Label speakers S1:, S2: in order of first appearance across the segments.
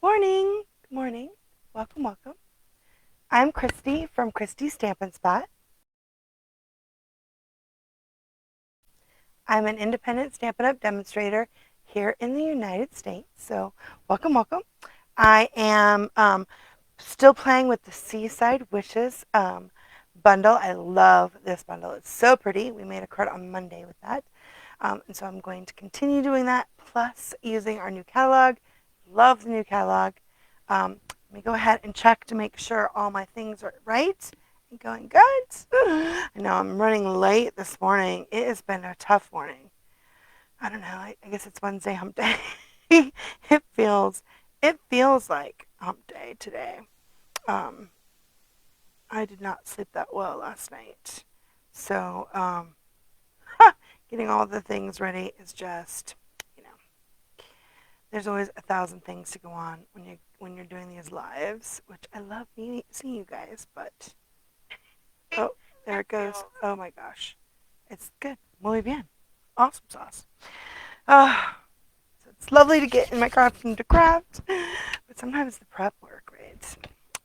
S1: Morning. Good morning. Welcome, welcome. I'm Christy from Christy's Stampin' Spot. I'm an independent Stampin' Up! Demonstrator here in the United States. So, welcome, welcome. I am still playing with the Seaside Wishes bundle. I love this bundle. It's so pretty. We made a card on Monday with that. And so I'm going to continue doing that, plus using our new catalog. Love the new catalog. Let me go ahead and check to make sure all my things are right and going good. I know I'm running late this morning. It has been a tough morning. I don't know. I guess it's Wednesday hump day. it feels like hump day today. I did not sleep that well last night. So getting all the things ready is just, there's always 1,000 things to go on when you're doing these lives, which I love seeing you guys, but oh, there it goes. Oh my gosh. It's good. Muy bien. Awesome sauce. So it's lovely to get in my craft and to craft, but sometimes the prep work, right?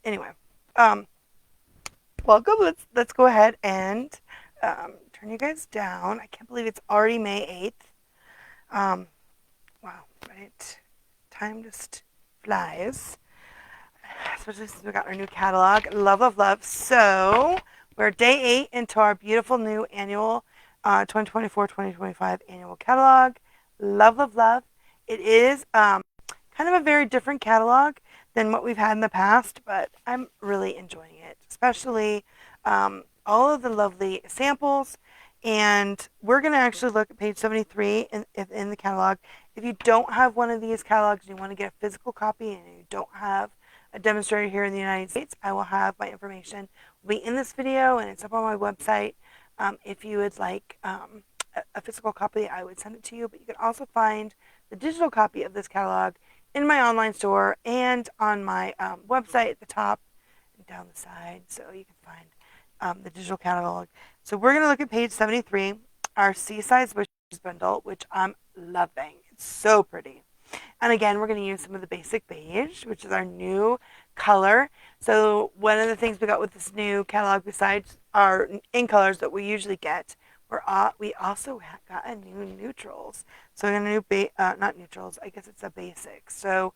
S1: Anyway, welcome. Let's go ahead and turn you guys down. I can't believe it's already May 8th. Wow, right? Time just flies, especially since we got our new catalog. Love, love, love. So we're day 8 into our beautiful new annual 2024-2025 annual catalog. Love, love, love. It is kind of a very different catalog than what we've had in the past, but I'm really enjoying it, especially all of the lovely samples. And we're going to actually look at page 73 in the catalog. If you don't have one of these catalogs and you want to get a physical copy and you don't have a demonstrator here in the United States, I will have my information will be in this video and it's up on my website. If you would like a physical copy, I would send it to you, but you can also find the digital copy of this catalog in my online store and on my website at the top and down the side, so you can find the digital catalog. So we're going to look at page 73, our Seaside Wishes bundle, which I'm loving. It's so pretty. And again, we're going to use some of the basic beige, which is our new color. So one of the things we got with this new catalog, besides our in colors that we usually get, we also got a new neutrals. So we're going to not neutrals, I guess it's a basic. So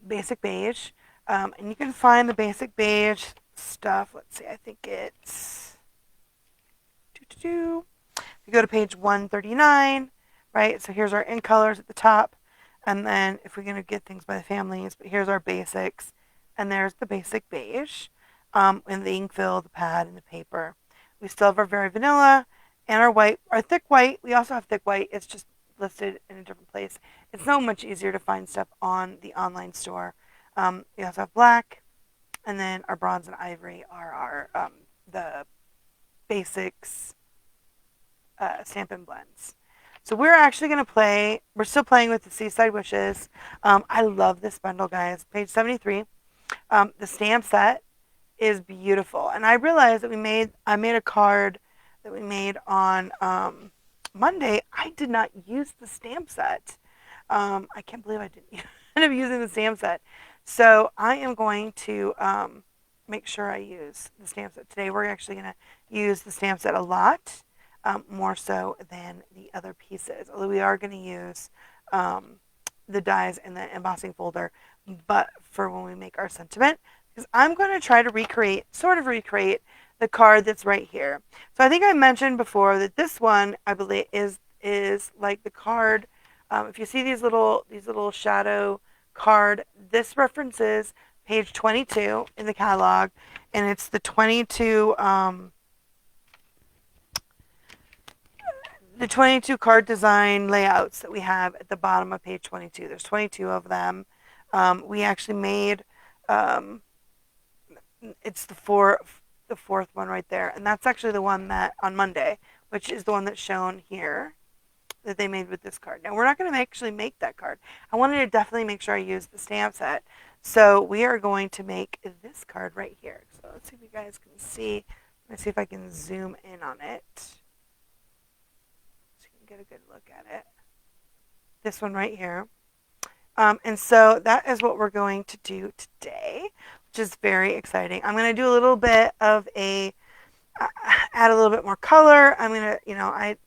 S1: basic beige. And you can find the basic beige stuff. Let's see, I think it's you go to page 139, right? So here's our in colors at the top. And then if we're going to get things by the families, but here's our basics. And there's the basic beige and the ink fill, the pad, and the paper. We still have our very vanilla and our white, our thick white. We also have thick white. It's just listed in a different place. It's so much easier to find stuff on the online store. We also have black, and then our bronze and ivory are our the basics Stampin' Blends. So we're actually going to play, we're still playing with the Seaside Wishes. I love this bundle, guys. Page 73. The stamp set is beautiful. And I realized that I made a card that we made on Monday. I did not use the stamp set. I can't believe I didn't end up using the stamp set. So I am going to make sure I use the stamp set today. We're actually going to use the stamp set a lot. More so than the other pieces. Although we are going to use the dies in the embossing folder, but for when we make our sentiment, because I'm going to try to recreate the card that's right here. So I think I mentioned before that this one, I believe, is like the card. If you see these little shadow card, this references page 22 in the catalog, and it's the 22. The 22 card design layouts that we have at the bottom of page 22. There's 22 of them. We actually made, it's the fourth one right there. And that's actually the one that on Monday, which is the one that's shown here that they made with this card. Now, we're not going to actually make that card. I wanted to definitely make sure I use the stamp set. So we are going to make this card right here. So let's see if you guys can see. Let's see if I can zoom in on it. Get a good look at it. This one right here. And so that is what we're going to do today, which is very exciting. I'm going to do a little bit of add a little bit more color. I'm going to, I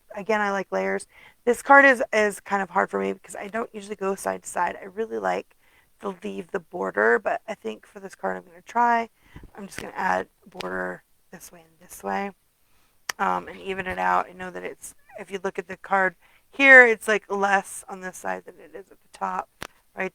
S1: like layers. This card is kind of hard for me because I don't usually go side to side. I really like to leave the border, but I think for this card I'm going to try. I'm just going to add border this way and this way, and even it out. I know that if you look at the card here, it's like less on this side than it is at the top. Right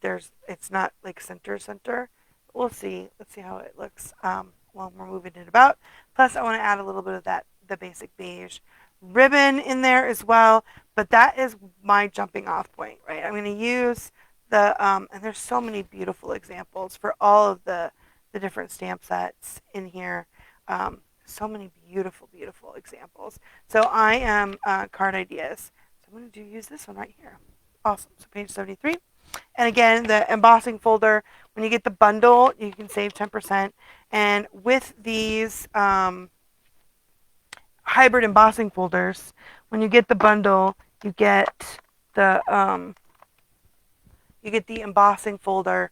S1: it's not like center. We'll see. Let's see how it looks while we're moving it about. Plus, I want to add a little bit of the basic beige ribbon in there as well. But that is my jumping off point, right? I'm going to use and there's so many beautiful examples for all of the different stamp sets in here. So many beautiful, beautiful examples. So I am card ideas. So I'm going to use this one right here. Awesome. So page 73. And again, the embossing folder, when you get the bundle, you can save 10%. And with these hybrid embossing folders, when you get the bundle, you get the embossing folder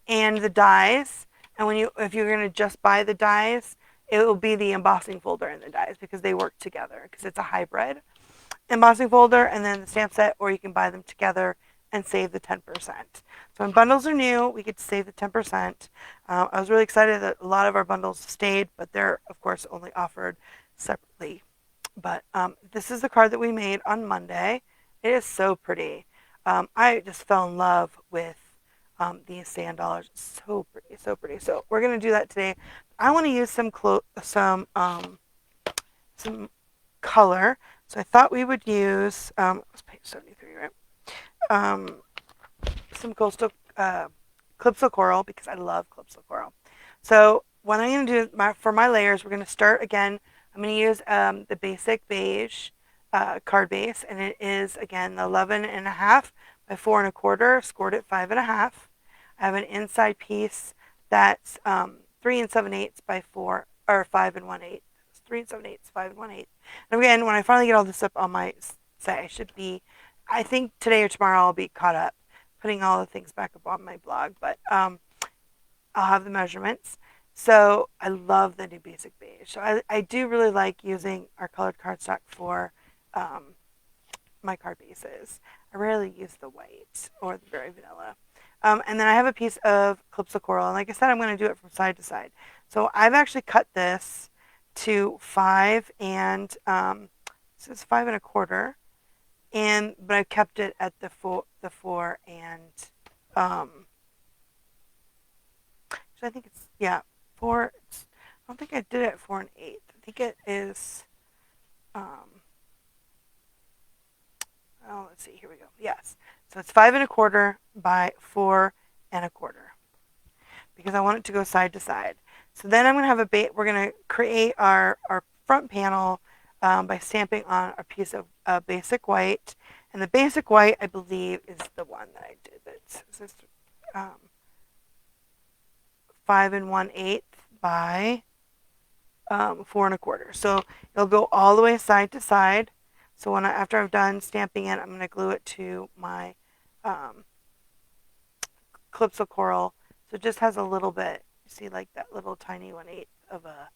S1: and the dies. And if you're going to just buy the dies, it will be the embossing folder and the dies because they work together because it's a hybrid embossing folder and then the stamp set, or you can buy them together and save the 10%. So when bundles are new, we get to save the 10%. I was really excited that a lot of our bundles stayed, but they're, of course, only offered separately. But this is the card that we made on Monday. It is so pretty. I just fell in love with these sand dollars. So pretty, so pretty. So we're going to do that today. I want to use some color. So I thought we would use, it's page 73, right? Some coastal Calypso Coral because I love Calypso Coral. So what I'm going to do for my layers, we're going to start again. I'm going to use the basic beige card base, and it is again the 11.5 by 4 1/4, scored at 5.5. I have an inside piece that's 3 7/8 by 4 or 5 1/8. 3 7/8, 5 1/8. And again, when I finally get all this up on my site, I think today or tomorrow I'll be caught up putting all the things back up on my blog, but I'll have the measurements. So I love the new basic beige. So I do really like using our colored cardstock for my card bases. I rarely use the white or the very vanilla. And then I have a piece of Calypso Coral, and like I said, I'm going to do it from side to side. So I've actually cut this to 5 and this is 5 1/4. But I kept it at the 4 and so I think it's 4. I don't think I did it at 4 1/8. I think it is let's see, here we go. Yes. So it's 5 1/4 by 4 1/4 because I want it to go side to side. So then I'm going to have we're going to create our front panel by stamping on a piece of basic white. And the basic white, I believe, is the one that I did. It's 5 1/8 by 4 1/4. So it'll go all the way side to side. So after I've done stamping it, I'm going to glue it to my Calypso Coral. So it just has a little bit, you see, like that little tiny 1/8 of a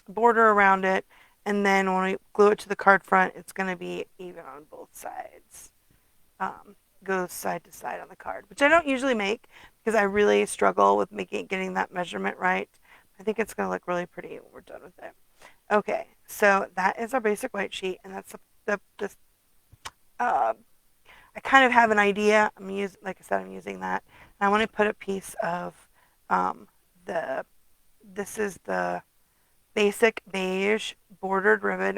S1: border around it. And then when we glue it to the card front, it's going to be even on both sides. Goes side to side on the card, which I don't usually make because I really struggle with getting that measurement right. I think it's going to look really pretty when we're done with it. Okay, so that is our basic white sheet, and that's I kind of have an idea. Like I said, I'm using that. And I want to put a piece of this is the basic beige bordered ribbon.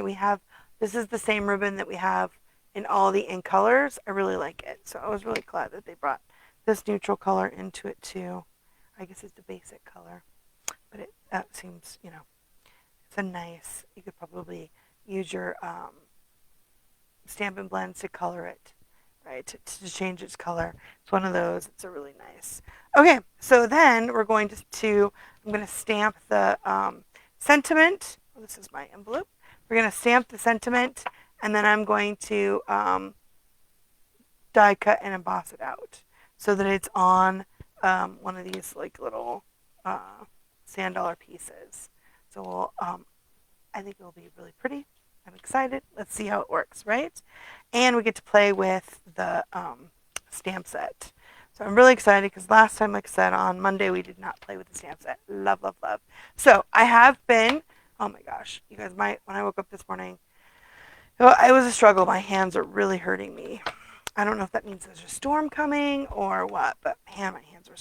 S1: This is the same ribbon that we have in all the in colors. I really like it. So I was really glad that they brought this neutral color into it too. I guess it's the basic color, but that seems, it's a nice, you could probably use your Stampin' Blends to color it, right, to change its color. It's one of those. It's a really nice. Okay, so then we're going I'm going to stamp the sentiment. Oh, this is my envelope. We're going to stamp the sentiment, and then I'm going to die cut and emboss it out. so that it's on one of these like little sand dollar pieces. So I think it will be really pretty. I'm excited. Let's see how it works, right? And we get to play with the stamp set. So I'm really excited because last time, like I said, on Monday we did not play with the stamp set. Love, love, love. So I have been, oh my gosh, you guys might, when I woke up this morning, it was a struggle. My hands are really hurting me. I don't know if that means there's a storm coming or what, but man, my hands were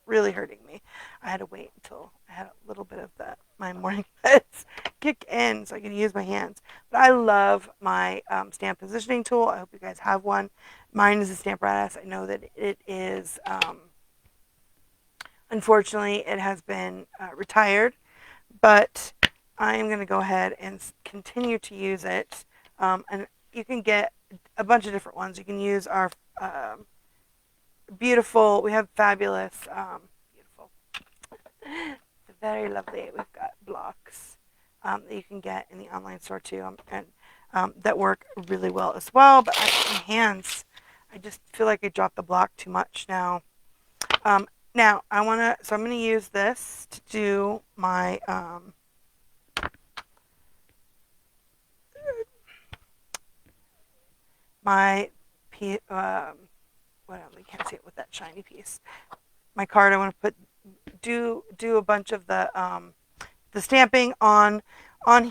S1: really hurting me. I had to wait until I had a little bit of my morning meds kick in so I could use my hands. But I love my stamp positioning tool. I hope you guys have one. Mine is a Stamparatus. I know that it is, unfortunately, it has been retired, but I am going to go ahead and continue to use it. And you can get a bunch of different ones. You can use our beautiful, we have fabulous, beautiful, very lovely, we've got blocks that you can get in the online store too, and that work really well as well. But my hands, I just feel like I dropped the block too much now. Now I'm going to use this to do my my what else? I can't see it with that shiny piece. My card. I want to do a bunch of the stamping on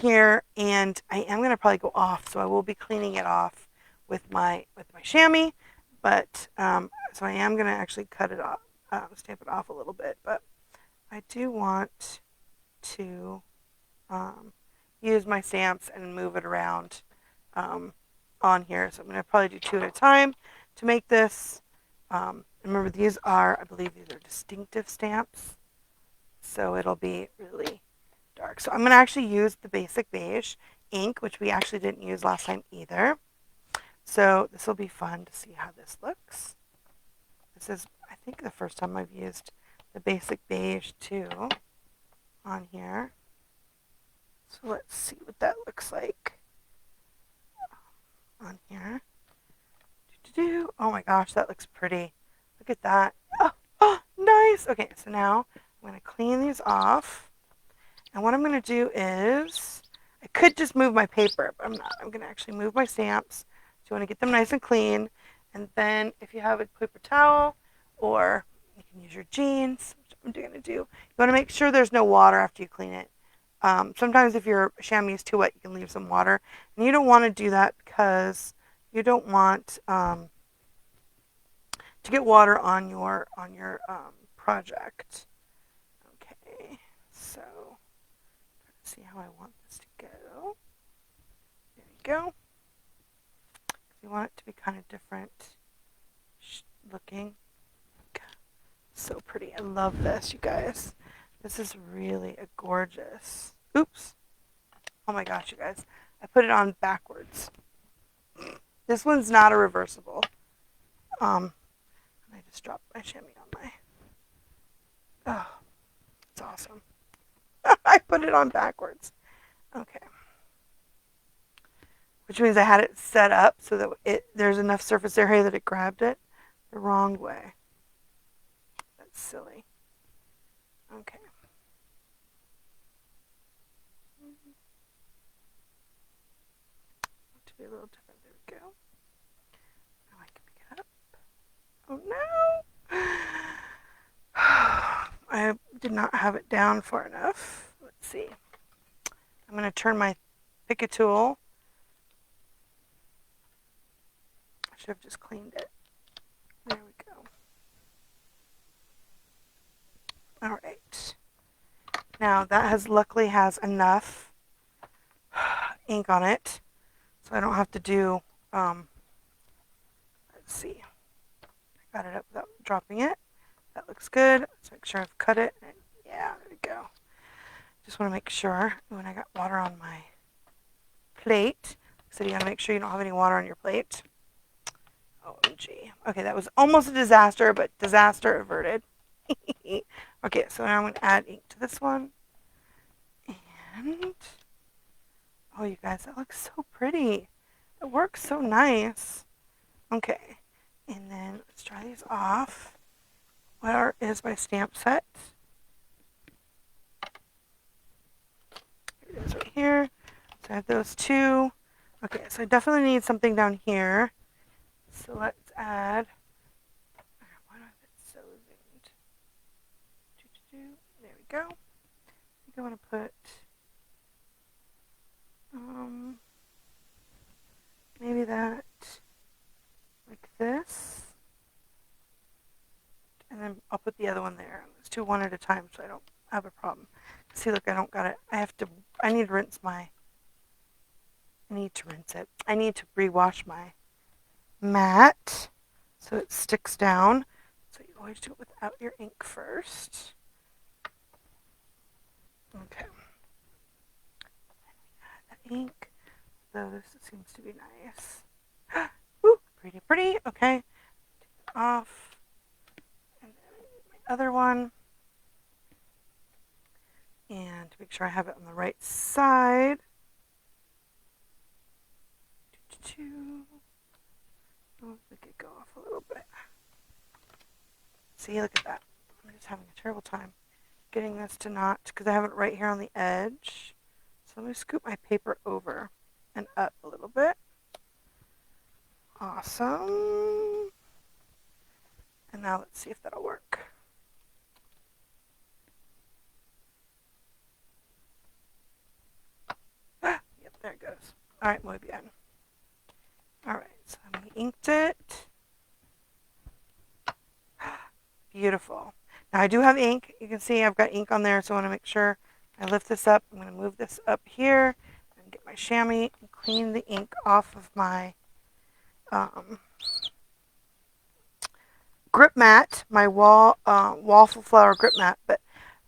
S1: here, and I am going to probably go off, so I will be cleaning it off with my chamois. But so I am going to actually cut it off, stamp it off a little bit. But I do want to use my stamps and move it around on here. So I'm going to probably do 2 at a time to make this. Remember, these are, I believe these are distinctive stamps, so it'll be really dark. So I'm going to actually use the basic beige ink, which we actually didn't use last time either. So this will be fun to see how this looks. This is, I think, the first time I've used the basic beige too on here. So let's see what that looks like on here. Oh my gosh, that looks pretty. Look at that. Oh, nice. Okay, so now I'm going to clean these off. And what I'm going to do is, I could just move my paper, but I'm not. I'm going to actually move my stamps. So you want to get them nice and clean. And then if you have a paper towel, or you can use your jeans, which I'm going to do, you want to make sure there's no water after you clean it. Sometimes if your chamois is too wet, you can leave some water. And you don't want to do that because you don't want to get water on your project. Okay, so let's see how I want this to go. There we go. You want it to be kind of different looking. So pretty. I love this, you guys. This is really a gorgeous. Oops. Oh my gosh, you guys. I put it on backwards. This one's not a reversible. I just dropped my chamois on my. Oh, it's awesome. I put it on backwards. Okay. Which means I had it set up so that there's enough surface area that it grabbed it the wrong way. That's silly. Okay. To be a little different. There we go. Now I can pick it up. Oh no! I did not have it down far enough. Let's see. I'm going to turn my Pick-a tool. I should have just cleaned it. There we go. All right. Now that luckily has enough ink on it, so I don't have to do. Let's see. I got it up without dropping it. That looks good. Let's make sure I've cut it. Yeah, there we go. Just want to make sure when I got water on my plate. So you got to make sure you don't have any water on your plate. OMG. Okay, that was almost a disaster, but disaster averted. Okay, so now I'm going to add ink to this one. And, oh, you guys, that looks so pretty. It works so nice. Okay, And then let's try these off. Where is my stamp set? Here it is right here. So I have those two. Okay, so I definitely need something down here. So let's add. Why do I have it so zoomed? There we go. I think I want to put maybe that like this. And then I'll put the other one there. Let's do one at a time so I don't have a problem. See, look, I don't got it. I need to rinse my, I need to rinse it. I need to rewash my mat so it sticks down. So you always do it without your ink first. Okay. Add that ink. Though this seems to be nice. Woo, pretty, pretty. Okay. Take it off. And then my other one. And to make sure I have it on the right side. Oh, make it go off a little bit. See, look at that. I'm just having a terrible time getting this to not, because I have it right here on the edge. So let me scoop my paper over and up a little bit. Awesome. And now let's see if that'll work. Yep, there it goes. All right, muy bien. All right, so we inked it. Beautiful. Now I do have ink. You can see I've got ink on there, so I want to make sure I lift this up. I'm going to move this up here and get my chamois and clean the ink off of my grip mat, my waffle flower grip mat. But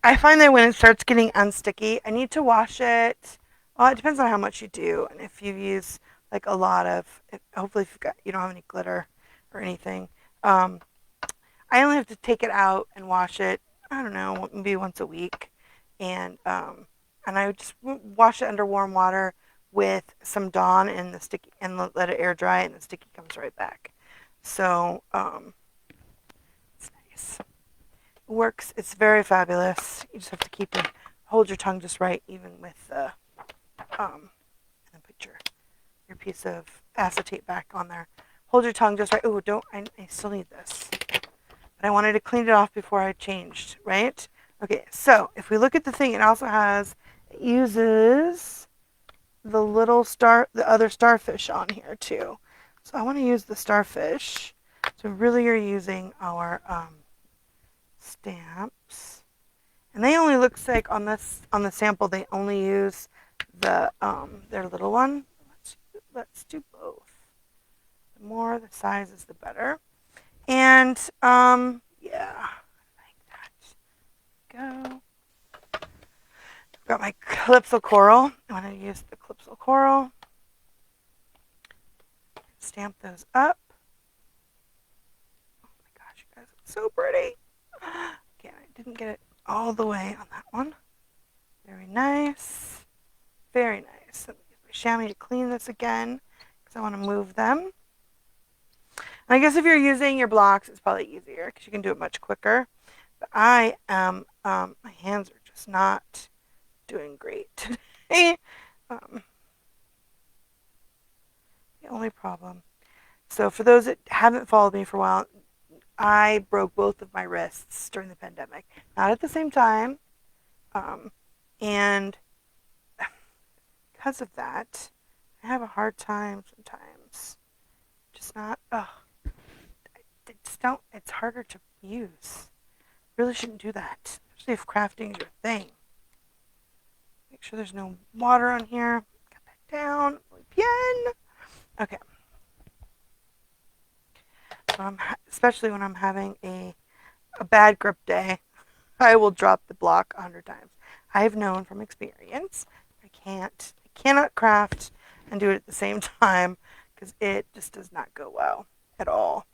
S1: I find that when it starts getting unsticky, I need to wash it. Well, it depends on how much you do, and if you use like a lot of, hopefully if you don't have any glitter or anything. I only have to take it out and wash it. I don't know, maybe once a week, and I would just wash it under warm water with some Dawn and the sticky, and let it air dry, and the sticky comes right back. So it's nice. It works. It's very fabulous. You just have to hold your tongue just right, even with the and then put your piece of acetate back on there. Hold your tongue just right. Oh, don't I still need this. But I wanted to clean it off before I changed, right? Okay, so if we look at the thing, it uses the other starfish on here too. So I want to use the starfish. So really you're using our stamps. And they only looks like on the sample, they only use their little one. Let's do both. The more the sizes, the better. And yeah, like that. Go. I've got my Calypso Coral. I want to use the Calypso Coral. Stamp those up. Oh my gosh, you guys, it's so pretty. Again, I didn't get it all the way on that one. Very nice. Very nice. Let me use my chamois to clean this again because I want to move them. And I guess if you're using your blocks, it's probably easier because you can do it much quicker. But I am, my hands are just not doing great today. The only problem. So for those that haven't followed me for a while, I broke both of my wrists during the pandemic. Not at the same time. And because of that, I have a hard time sometimes. Just not, it's harder to use. Really shouldn't do that, especially if crafting is your thing. Make sure there's no water on here. Got that down. Muy bien. Okay. So especially when I'm having a bad grip day, I will drop the block 100 times. I've known from experience I cannot craft and do it at the same time because it just does not go well at all.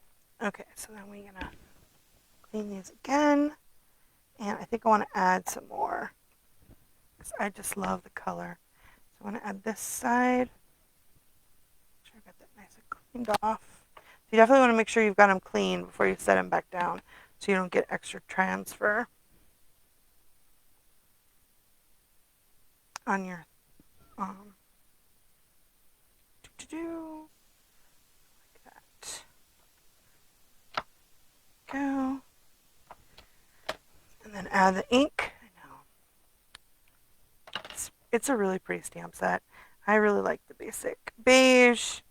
S1: Okay, so then we're gonna clean these again, and I think I want to add some more because I just love the color. So I want to add this side. Make sure I got that nice and cleaned off. You definitely want to make sure you've got them clean before you set them back down so you don't get extra transfer on your do like that. Go. And then add the ink. I know. It's a really pretty stamp set. I really like the basic beige.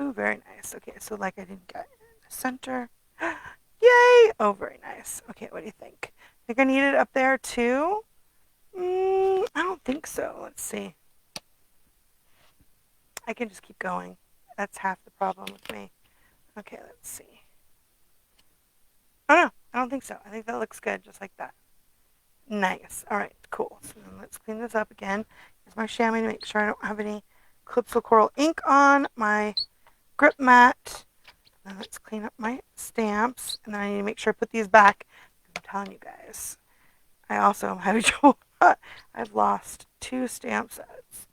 S1: Ooh, very nice. Okay, so like I didn't get the center. Yay! Oh, very nice. Okay, what do you think? Think I need it up there too? I don't think so. Let's see. I can just keep going. That's half the problem with me. Okay, let's see. Oh no, I don't think so. I think that looks good, just like that. Nice. All right, cool. So then let's clean this up again. Here's my chamois to make sure I don't have any Calypso Coral ink on my grip mat. Then let's clean up my stamps, and then I need to make sure I put these back. I'm telling you guys, I also am having trouble. I've lost 2 stamp sets.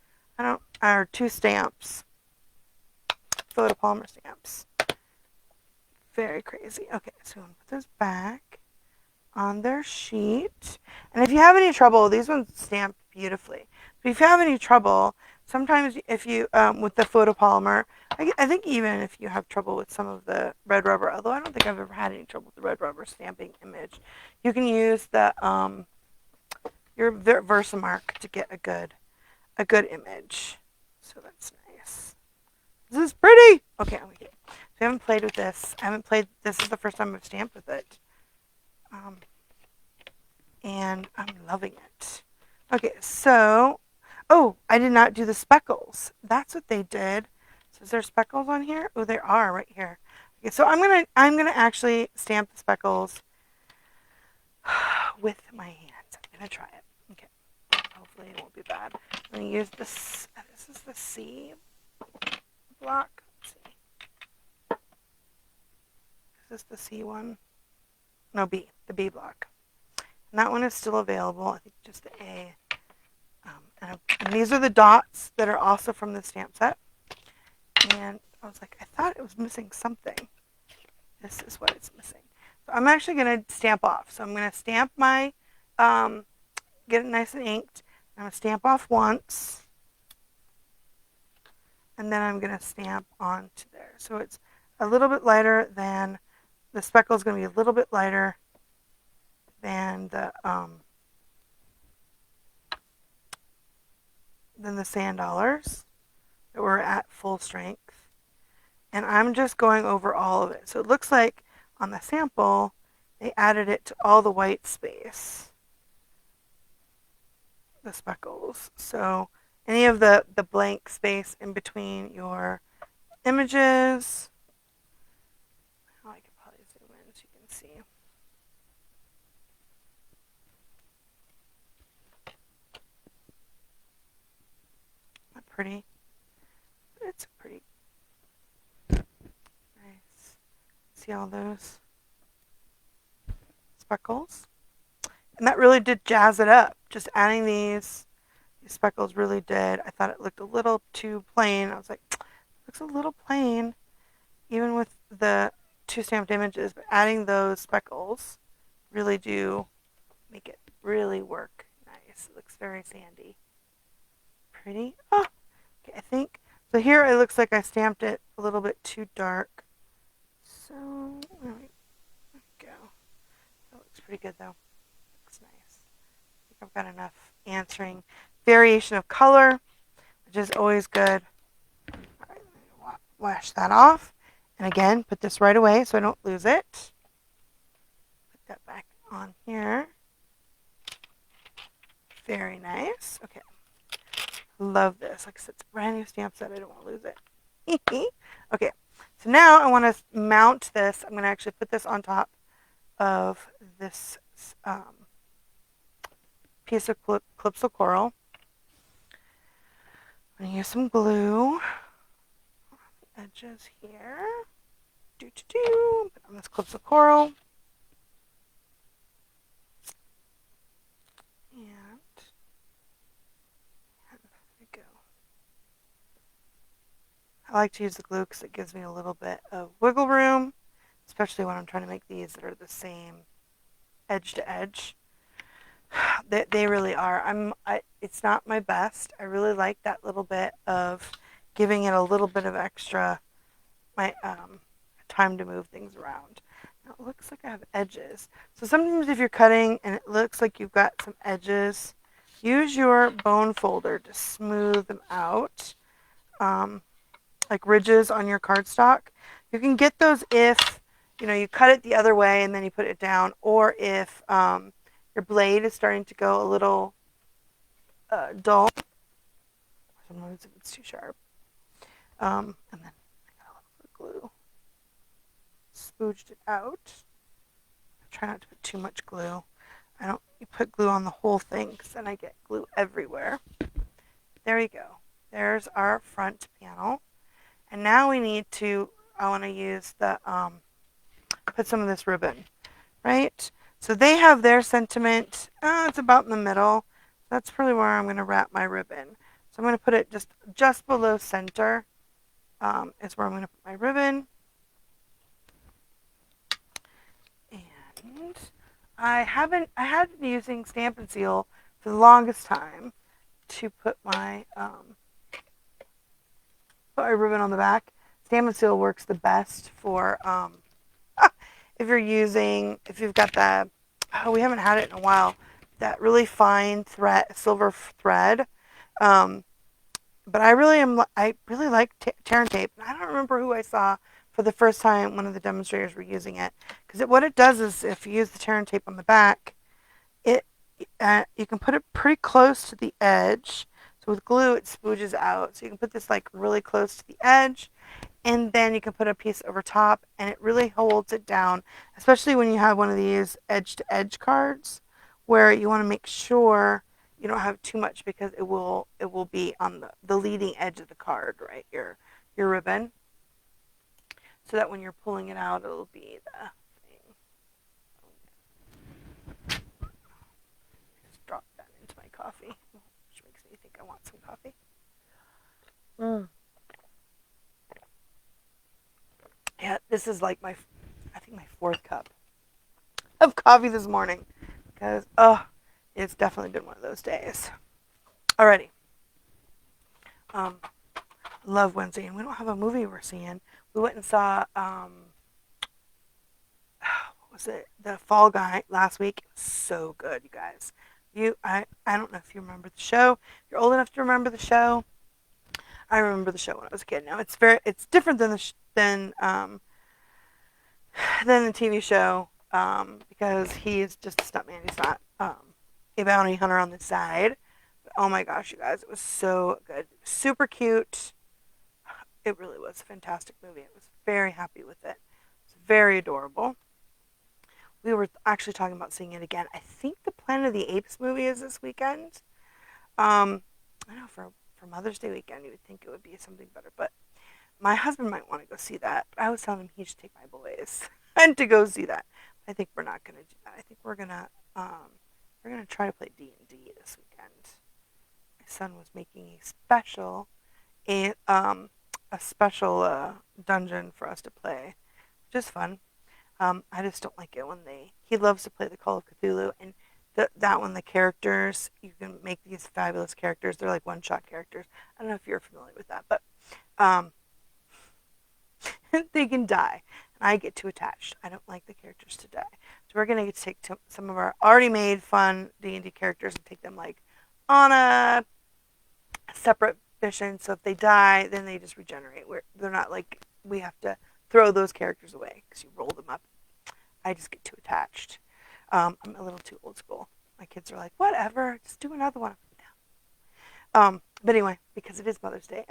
S1: Or 2 stamps, photopolymer stamps. Very crazy. Okay, so I'm gonna put this back on their sheet. And if you have any trouble, these ones stamped beautifully. But if you have any trouble, sometimes if you, with the photopolymer, I think even if you have trouble with some of the red rubber, although I don't think I've ever had any trouble with the red rubber stamping image, you can use the, your Versamark to get a good image. So that's nice. This is pretty. Okay, so I haven't played with this. This is the first time I've stamped with it. And I'm loving it. Okay, so, oh, I did not do the speckles. That's what they did. So is there speckles on here? Oh, there are right here. Okay, so I'm gonna actually stamp the speckles with my hands. I'm gonna try it. Okay, hopefully it won't be bad. I'm gonna use this. This is the C block. Let's see. Is this the C one? No, B. The B block. And that one is still available. I think just the A. And these are the dots that are also from the stamp set. And I was like, I thought it was missing something. This is what it's missing. So I'm actually going to stamp off. So I'm going to stamp my, get it nice and inked. I'm going to stamp off once. And then I'm going to stamp onto there. So it's a little bit lighter than, the speckle is going to be a little bit lighter than the sand dollars that were at full strength. And I'm just going over all of it. So it looks like on the sample, they added it to all the white space, the speckles. So any of the blank space in between your images, oh, I could probably zoom in so you can see. Not pretty. It's pretty nice. See all those speckles? And that really did jazz it up. Just adding these speckles really did. I thought it looked a little too plain. I was like, it looks a little plain, even with the 2 stamped images, but adding those speckles really do make it really work nice. It looks very sandy. Pretty. Oh, okay, I think, so here it looks like I stamped it a little bit too dark. So, there we go. That looks pretty good though. Looks nice. I think I've got enough answering variation of color, which is always good. All right, wash that off. And again, put this right away so I don't lose it. Put that back on here. Very nice. Okay. Love this. Like I said, it's a brand new stamp set. I don't want to lose it. Okay. So now I want to mount this. I'm going to actually put this on top of this piece of Calypso Coral. I'm going to use some glue on the edges here. Put on this Calypso Coral. And there we go. I like to use the glue because it gives me a little bit of wiggle room, especially when I'm trying to make these that are the same edge to edge. They really are. It's not my best. I really like that little bit of giving it a little bit of extra my time to move things around. Now it looks like I have edges. So sometimes if you're cutting and it looks like you've got some edges, use your bone folder to smooth them out, like ridges on your cardstock. You can get those if you cut it the other way and then you put it down, or if your blade is starting to go a little dull. Sometimes if it's too sharp. And then I got a little bit of glue. Spooged it out. Try not to put too much glue. I don't put glue on the whole thing because then I get glue everywhere. There you go. There's our front panel. And now we need to, I want to use the, put some of this ribbon, right? So they have their sentiment, it's about in the middle. That's probably where I'm going to wrap my ribbon. So I'm going to put it just below center, is where I'm going to put my ribbon. And I had been using Stampin' Seal for the longest time to put my ribbon on the back. Stampin' Seal works the best for if you've got that, we haven't had it in a while, that really fine thread, silver thread. But I really like tear and tape. And I don't remember who I saw for the first time one of the demonstrators were using it, because what it does is if you use the tear and tape on the back, you can put it pretty close to the edge. So with glue, it spooges out. So you can put this like really close to the edge, and then you can put a piece over top, and it really holds it down, especially when you have one of these edge-to-edge cards where you want to make sure you don't have too much, because it will be on the leading edge of the card, right? Your ribbon, so that when you're pulling it out, it'll be the thing. Just drop that into my coffee, which makes me think I want some coffee. Yeah, this is like I think my 4th cup of coffee this morning, because it's definitely been one of those days. Alrighty. Love Wednesday, and we don't have a movie we're seeing. We went and saw what was it? The Fall Guy last week. So good, you guys. I don't know if you remember the show. If you're old enough to remember the show. I remember the show when I was a kid. Now it's different than than the TV show, because he's just a stuntman. He's not a bounty hunter on the side. But oh my gosh, you guys, it was so good. Super cute. It really was a fantastic movie. I was very happy with it. It's very adorable. We were actually talking about seeing it again. I think the Planet of the Apes movie is this weekend. I know for Mother's Day weekend, you would think it would be something better, but my husband might want to go see that. I was telling him he should take my boys and to go see that. I think we're not going to do that. I think we're gonna try to play D&D this weekend. My son was making a special dungeon for us to play, which is fun. I just don't like it when he loves to play the Call of Cthulhu, and that one, the characters, you can make these fabulous characters. They're like one-shot characters. I don't know if you're familiar with that, but they can die, and I get too attached. I don't like the characters to die. So we're going to take some of our already made fun D&D characters and take them like on a separate mission. So if they die, then they just regenerate. They're not like we have to throw those characters away because you roll them up. I just get too attached. I'm a little too old school. My kids are like, whatever, just do another one. But anyway, because it is Mother's Day,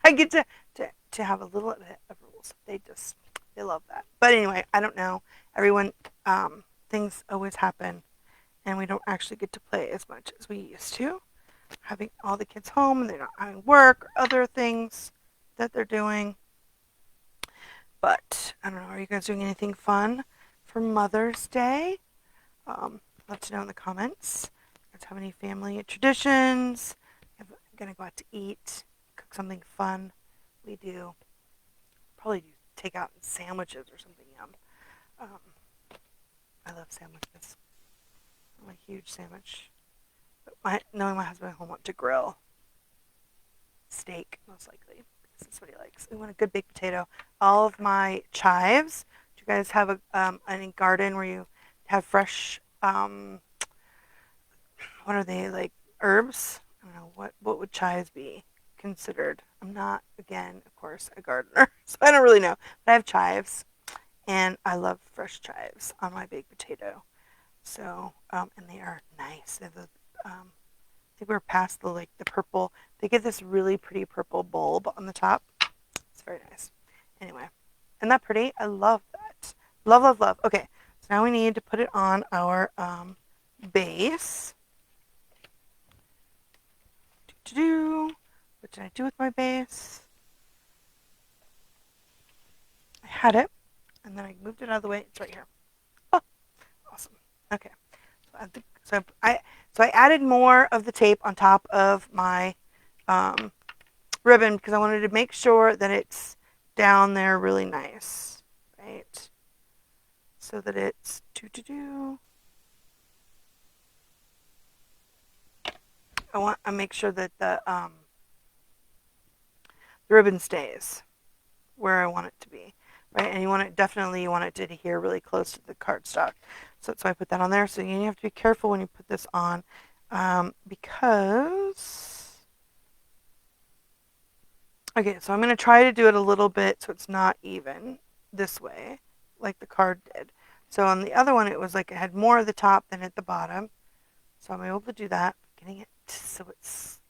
S1: I get to have a little bit of rules. They love that. But anyway, I don't know. Everyone, things always happen, and we don't actually get to play as much as we used to. Having all the kids home, and they're not having work or other things that they're doing. But I don't know. Are you guys doing anything fun for Mother's Day? Let us know in the comments. Do you have any family traditions? I'm gonna go out to eat, cook something fun. We do. probably do takeout and sandwiches or something. Yum. Um, I love sandwiches. I'm a huge sandwich. But knowing my husband will want to grill steak, most likely. Because that's what he likes. We want a good baked potato. All of my chives. Do you guys have any garden where you have fresh, what are they, like herbs? I don't know. What would chives be considered? I'm not, again, of course, a gardener, so I don't really know. But I have chives, and I love fresh chives on my baked potato. So, and they are nice. They have the, I think we're past the purple. They get this really pretty purple bulb on the top. It's very nice. Anyway, isn't that pretty? I love that. Love, love, love. Okay, so now we need to put it on our base. What did I do with my base? I had it, and then I moved it out of the way. It's right here. Oh, awesome. Okay. So I added more of the tape on top of my ribbon because I wanted to make sure that it's down there really nice, right? So that it's I make sure that the ribbon stays where I want it to be, right? And you want it to adhere really close to the cardstock. So I put that on there. So you have to be careful when you put this on because, okay, so I'm going to try to do it a little bit so it's not even this way, like the card did. So on the other one, it was like it had more at the top than at the bottom. So I'm able to do that, getting it so it's,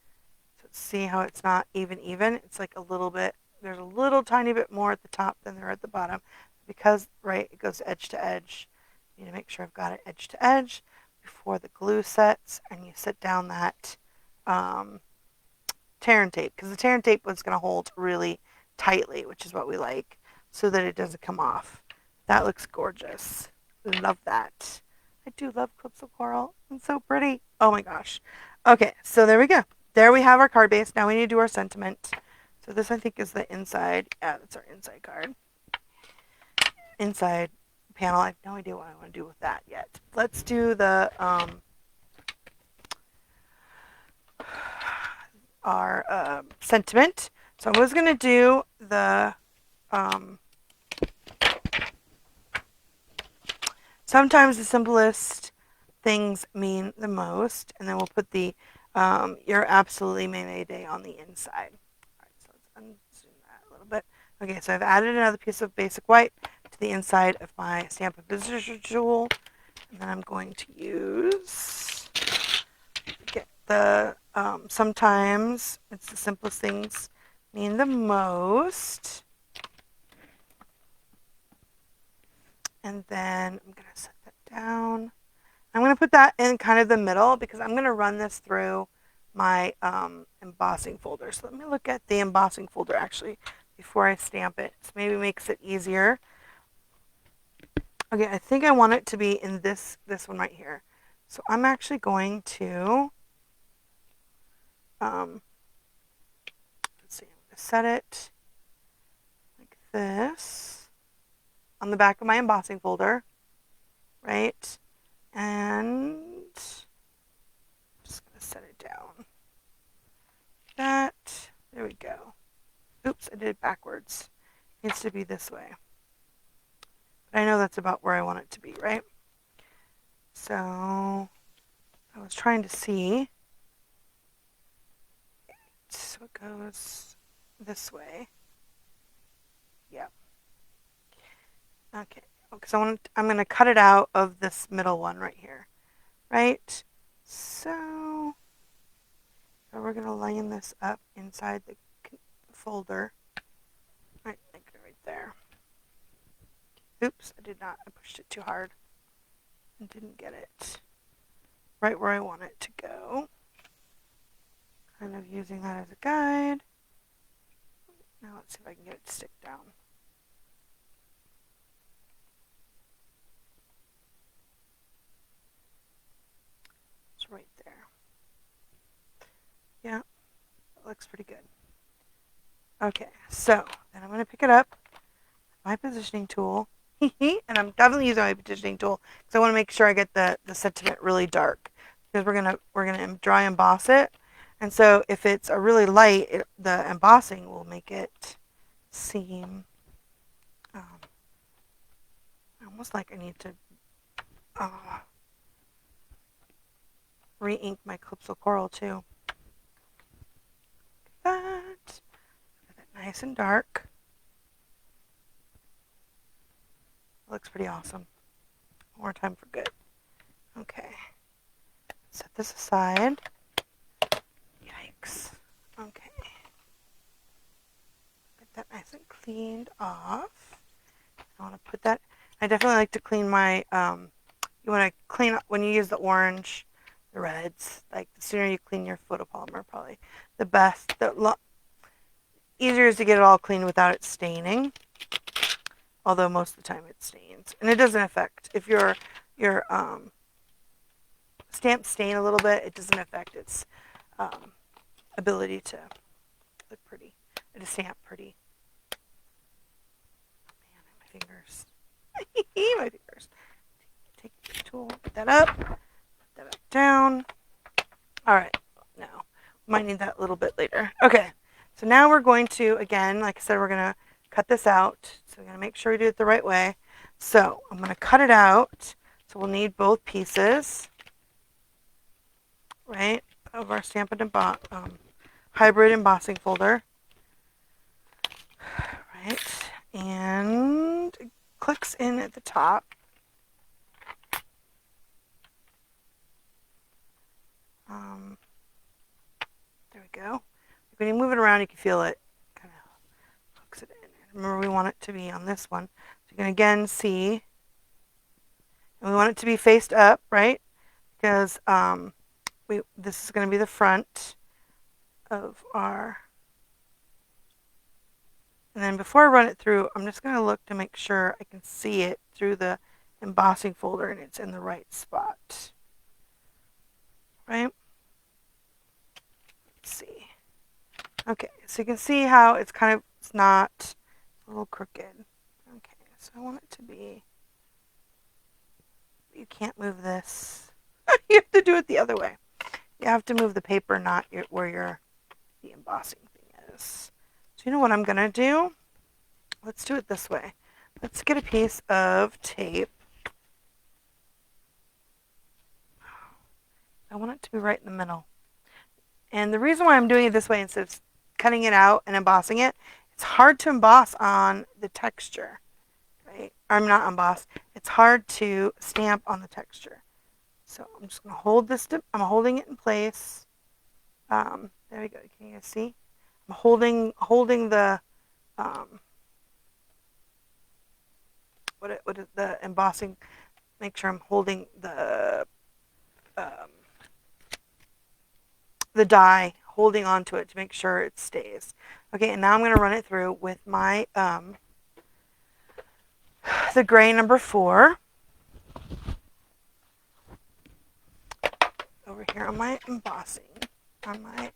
S1: see how it's not even. It's like a little bit, there's a little tiny bit more at the top than there at the bottom. Because, right, it goes edge to edge. You need to make sure I've got it edge to edge before the glue sets and you set down that tear and tape, because the tear and tape was going to hold really tightly, which is what we like, so that it doesn't come off. That looks gorgeous. Love that. I do love clips of coral. It's so pretty. Oh my gosh. Okay, so there we go. There we have our card base. Now we need to do our sentiment. So this, I think, is the inside. Yeah, that's our inside card. Inside panel. I have no idea what I want to do with that yet. Let's do the our sentiment. So I was going to do the sometimes the simplest things mean the most, and then we'll put the you're absolutely Mayday on the inside. All right, so let's unzoom that a little bit. Okay, so I've added another piece of basic white to the inside of my Stamp and Visitor tool, and then I'm going to use get the sometimes it's the simplest things mean the most. And then I'm going to set that down. I'm going to put that in kind of the middle because I'm going to run this through my embossing folder. So let me look at the embossing folder actually before I stamp it. So maybe it makes it easier. Okay, I think I want it to be in this one right here. So I'm actually going to, let's see, I'm going to set it like this on the back of my embossing folder, right? And I'm just going to set it down. That, there we go. Oops, I did it backwards. It needs to be this way. But I know that's about where I want it to be, right? So I was trying to see. So it goes this way. Yeah. Okay. Because I'm going to cut it out of this middle one right here, right? So we're going to line this up inside the folder. Right, right there. Oops, I did not. I pushed it too hard and didn't get it right where I want it to go. Kind of using that as a guide. Now let's see if I can get it to stick down. It's right there. Yeah, that looks pretty good. Okay, so then I'm going to pick it up my positioning tool. And I'm definitely using my positioning tool because I want to make sure I get the sentiment really dark, because we're gonna dry emboss it. And so if it's a really light, the embossing will make it seem almost like I need to re-ink my Calypso Coral too. That nice and dark. Looks pretty awesome. One more time for good. Okay. Set this aside. Yikes. Okay. Get that nice and cleaned off. I want to put that. I definitely like to clean my. You want to clean up when you use the orange, the reds. Like the sooner you clean your photopolymer, probably the best. Easier is to get it all clean without it staining. Although most of the time it stains, and it doesn't affect if your stamps stain a little bit. It doesn't affect its ability to look pretty, to stamp pretty. Man, my fingers. My fingers. Take the tool, put that up down. All right, now we might need that a little bit later. Okay, so now we're going to, again, like I said, we're gonna cut this out. So we're gonna make sure we do it the right way. So I'm gonna cut it out. So we'll need both pieces, right, of our Stampin' hybrid embossing folder. Right, and it clicks in at the top. There we go. When you move it around, you can feel it kind of hooks it in. Remember, we want it to be on this one. So you can again see, and we want it to be faced up, right? Because this is going to be the front of our. And then before I run it through, I'm just going to look to make sure I can see it through the embossing folder and it's in the right spot. Right? Let's see. Okay, so you can see how it's not a little crooked. Okay, so I want it to be, you can't move this. You have to do it the other way. You have to move the paper, not where the embossing thing is. So you know what I'm going to do? Let's do it this way. Let's get a piece of tape. I want it to be right in the middle. And the reason why I'm doing it this way instead of cutting it out and embossing it, it's hard to emboss on the texture, right? I'm not emboss. It's hard to stamp on the texture. So I'm just going to hold this. I'm holding it in place. There we go. Can you guys see? I'm holding the what is the embossing? Make sure I'm holding the die, holding onto it to make sure it stays. Okay, and now I'm going to run it through with my the gray number 4 over here on my embossing, on my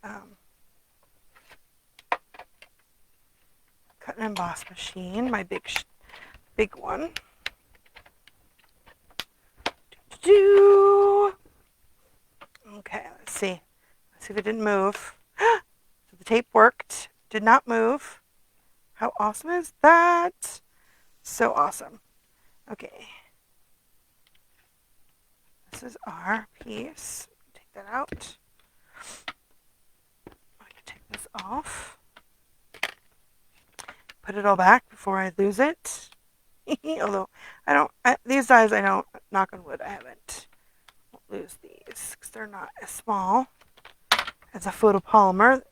S1: cut and emboss machine, my big one. Okay, let's see. Let's see if it didn't move. So the tape worked. Did not move. How awesome is that? So awesome. Okay. This is our piece. Take that out. I can take this off. Put it all back before I lose it. Although these dies I don't, knock on wood, I won't lose these because they're not as small as a photopolymer.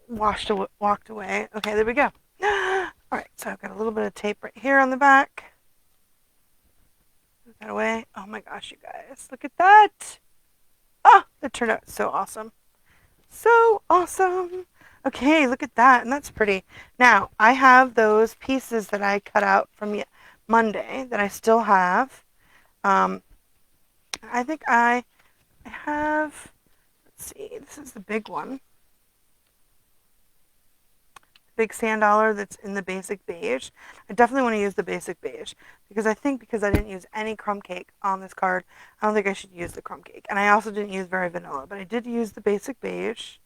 S1: Walked away. Okay, there we go. Alright, so I've got a little bit of tape right here on the back. Move that away. Oh my gosh, you guys, look at that. Oh, that turned out so awesome. So awesome. Okay, look at that, and that's pretty. Now, I have those pieces that I cut out from Monday that I still have. I think I have, let's see, this is the big one. big sand dollar that's in the basic beige. I definitely want to use the basic beige because I think because I didn't use any crumb cake on this card, I don't think I should use the crumb cake. And I also didn't use very vanilla, but I did use the basic beige.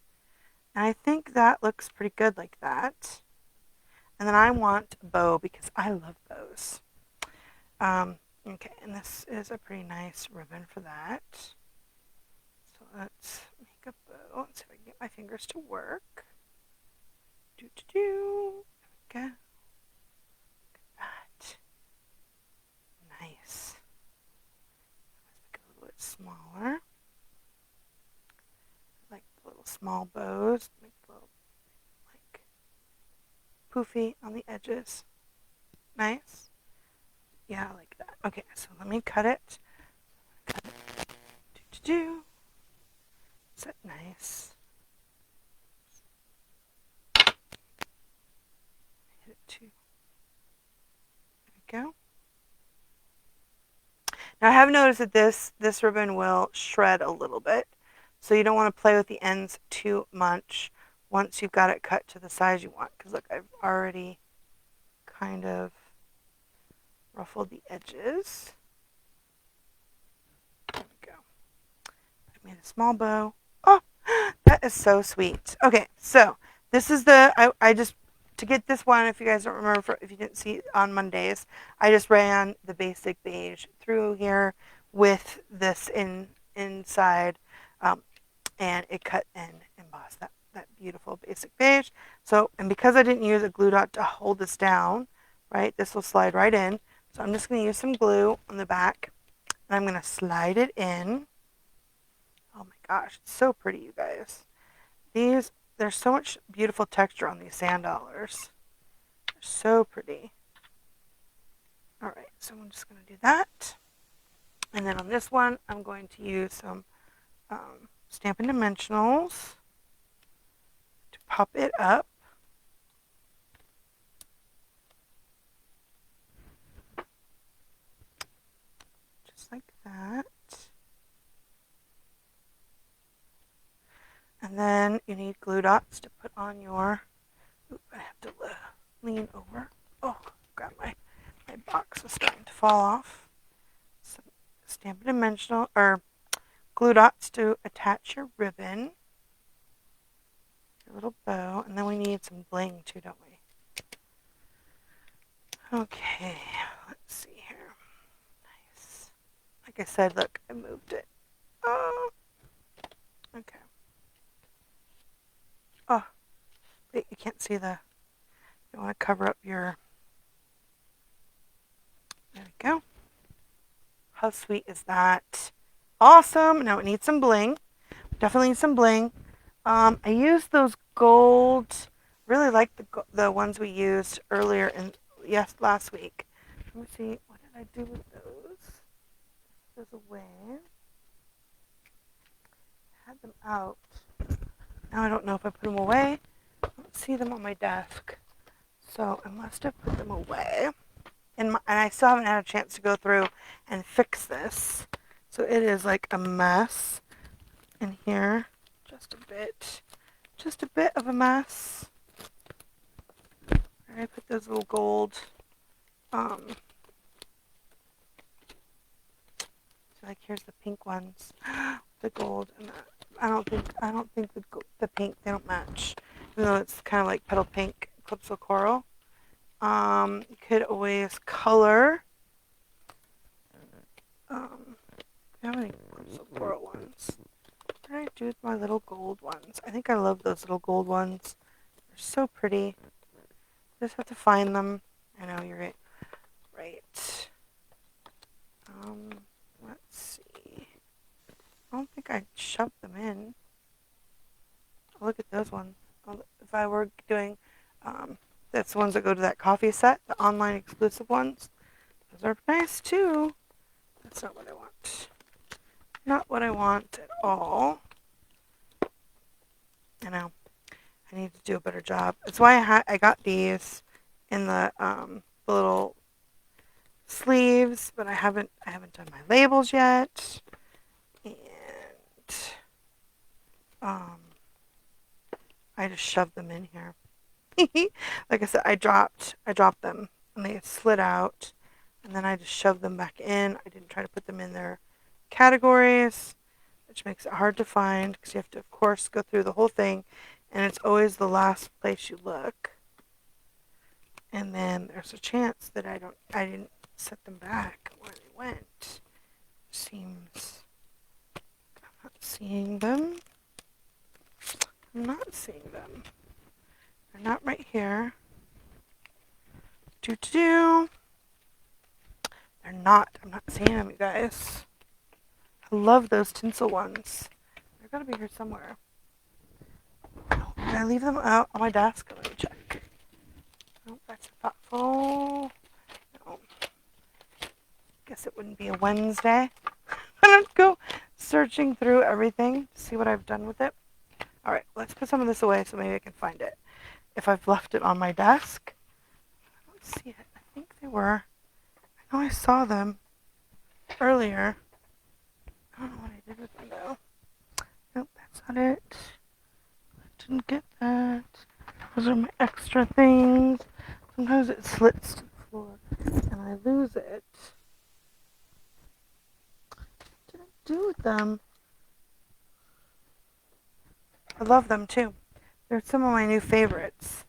S1: And I think that looks pretty good like that. And then I want a bow because I love bows. Okay, and this is a pretty nice ribbon for that. So let's make a bow. Let's see if I can get my fingers to work. Do do do. There we go. Look at that. Nice. Let's make it a little bit smaller. I like the little small bows. Make a little like poofy on the edges. Nice. Yeah, I like that. Okay, so let me cut it. Cut it. Do do do. Is that nice? Hit it too. There we go. Now I have noticed that this ribbon will shred a little bit, so you don't want to play with the ends too much once you've got it cut to the size you want. Because look, I've already kind of ruffled the edges. There we go. I made a small bow. Oh, that is so sweet. Okay, so this is I just, to get this one, if you guys don't remember, if you didn't see it on Mondays, I just ran the basic beige through here with this inside, and it cut and embossed that beautiful basic beige. So, and because I didn't use a glue dot to hold this down, right, this will slide right in. So I'm just going to use some glue on the back, and I'm going to slide it in. Oh my gosh, it's so pretty, you guys. There's so much beautiful texture on these sand dollars. They're so pretty. All right, so I'm just going to do that. And then on this one, I'm going to use some Stampin' Dimensionals to pop it up. Just like that. And then you need glue dots to put on your, I have to lean over. Oh, God, my box is starting to fall off. Some Stampin' Dimensional, or glue dots to attach your ribbon, your little bow, and then we need some bling too, don't we? Okay, let's see here. Nice. Like I said, look, I moved it. Oh, okay. Oh, wait, you can't see you want to cover up your, there we go. How sweet is that? Awesome. Now it needs some bling. Definitely need some bling. I used those gold, really like the ones we used earlier last week. Let me see, what did I do with those? Those away. I had them out. Now I don't know if I put them away. I don't see them on my desk. So I must have put them away. And I still haven't had a chance to go through and fix this. So it is like a mess in here. Just a bit of a mess. I put those little gold, so like here's the pink ones, the gold, and I don't think the pink, they don't match, even though it's kind of like petal pink, Calypso Coral. You could always color. I have any Calypso Coral ones? What did I do with my little gold ones? I think I love those little gold ones. They're so pretty. Just have to find them. I know you're right. Right. Let's see. I don't think I shoved them in. Oh, look at those ones. If I were doing, that's the ones that go to that coffee set, the online exclusive ones. Those are nice too. That's not what I want. Not what I want at all. I know. I need to do a better job. That's why I got these in the little sleeves, but I haven't done my labels yet. And I just shoved them in here. Like I said, I dropped them and they slid out, and then I just shoved them back in. I didn't try to put them in their categories, which makes it hard to find because you have to, of course, go through the whole thing, and it's always the last place you look. And then there's a chance that I didn't set them back where they went. Seems I'm not seeing them. I'm not seeing them. They're not right here. They're not. I'm not seeing them, you guys. I love those tinsel ones. They're gotta be here somewhere. Did I leave them out on my desk? Let me check. Nope, that's thoughtful. No. Guess it wouldn't be a Wednesday. I don't go searching through everything to see what I've done with it. Alright, let's put some of this away so maybe I can find it. If I've left it on my desk. I don't see it. I think they were. I know I saw them earlier. I don't know what I did with them though. Nope, that's not it. I didn't get that. Those are my extra things. Sometimes it slits to the floor and I lose it. What did I do with them? I love them too. They're some of my new favorites.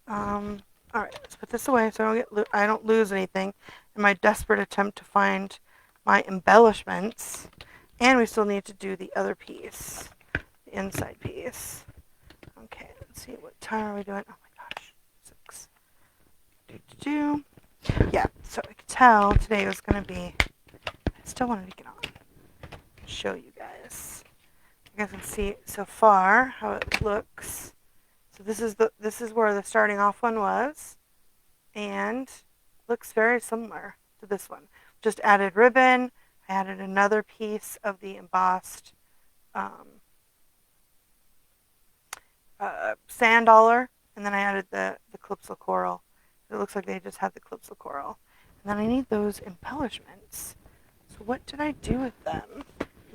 S1: Alright, let's put this away so I don't lose anything in my desperate attempt to find my embellishments. And we still need to do the other piece, the inside piece. Okay, let's see, what time are we doing? Oh my gosh, 6. Yeah, so I could tell today was going to be, I still wanted to get on and show you guys. You guys can see so far how it looks. So this is where the starting off one was, and looks very similar to this one. Just added ribbon. I added another piece of the embossed sand dollar, and then I added the Calypso coral. It looks like they just had the Calypso coral. And then I need those embellishments. So what did I do with them?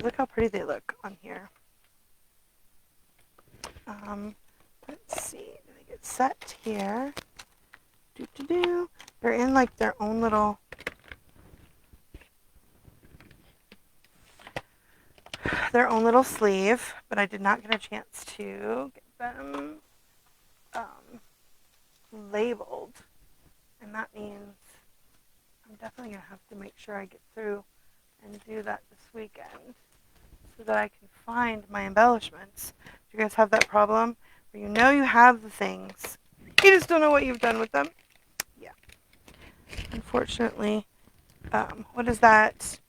S1: Look how pretty they look on here. Let's see. They get set here. They're in like their own little sleeve, but I did not get a chance to get them labeled, and that means I'm definitely gonna have to make sure I get through and do that this weekend so that I can find my embellishments. Do you guys have that problem where you know you have the things, you just don't know what you've done with them? Yeah. Unfortunately, what is that?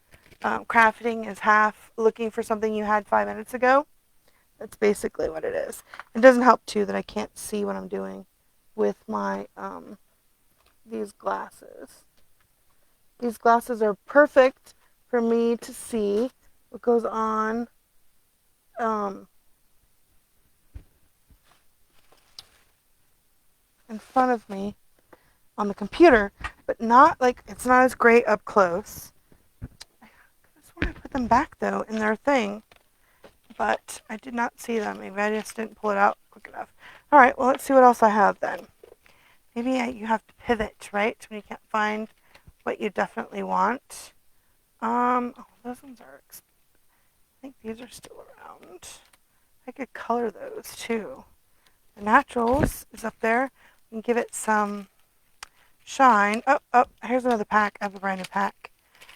S1: Crafting is half looking for something you had 5 minutes ago. That's basically what it is. It doesn't help too that I can't see what I'm doing with my these glasses. These glasses are perfect for me to see what goes on in front of me on the computer, but not like it's not as great up close. I just want to put them back though in their thing, but I did not see them. Maybe I just didn't pull it out quick enough. All right, well, let's see what else I have then. Maybe you have to pivot, right, when you can't find what you definitely want. Oh, those ones are, I think these are still around. I could color those too. The Naturals is up there. We can give it some shine. Oh, here's another pack. I have a brand new pack.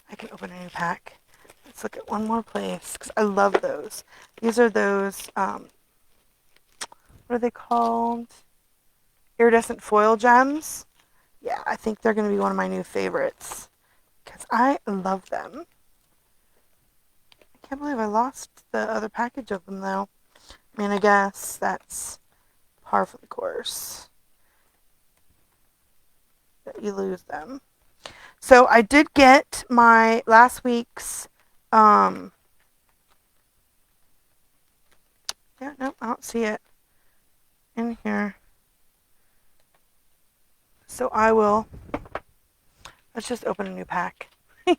S1: I can open a new pack. Let's look at one more place because I love those. These are those, what are they called? Iridescent foil gems. Yeah, I think they're going to be one of my new favorites because I love them. I can't believe I lost the other package of them though. I mean, I guess that's par for the course that you lose them. So I did get my last week's, yeah, no, I don't see it in here. So let's just open a new pack. So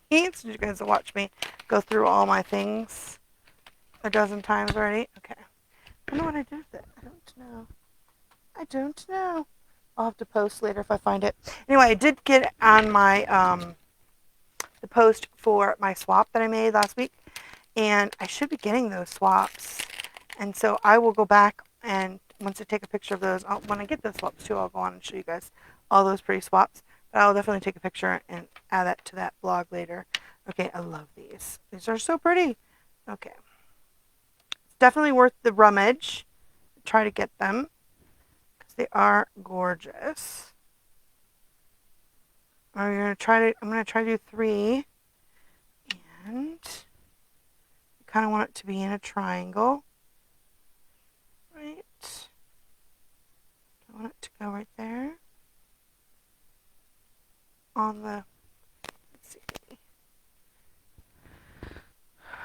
S1: you guys will watch me go through all my things a dozen times already. Okay. I don't know what I did with it. I don't know. I don't know. I'll have to post later if I find it. Anyway, I did get on my the post for my swap that I made last week, and I should be getting those swaps. And so I will go back, and once I take a picture of those, when I get those swaps too, I'll go on and show you guys all those pretty swaps. But I'll definitely take a picture and add that to that blog later. Okay, I love these. These are so pretty. Okay. It's definitely worth the rummage. Try to get them because they are gorgeous. I'm gonna try to do 3, and I kind of want it to be in a triangle, right? I want it to go right there on the. Let's see.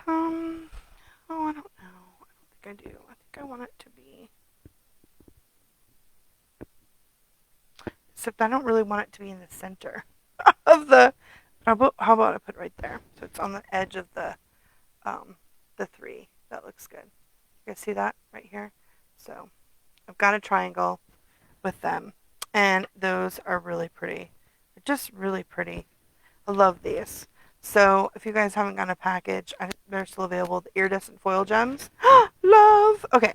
S1: Oh, I don't know. I don't think I do. I think I want it to be. Except I don't really want it to be in the center of the. How about I put it right there? So it's on the edge of the 3. That looks good. You guys see that right here? So I've got a triangle with them, and those are really pretty. They're just really pretty. I love these. So if you guys haven't gotten a package, they're still available. The iridescent foil gems. Love. Okay,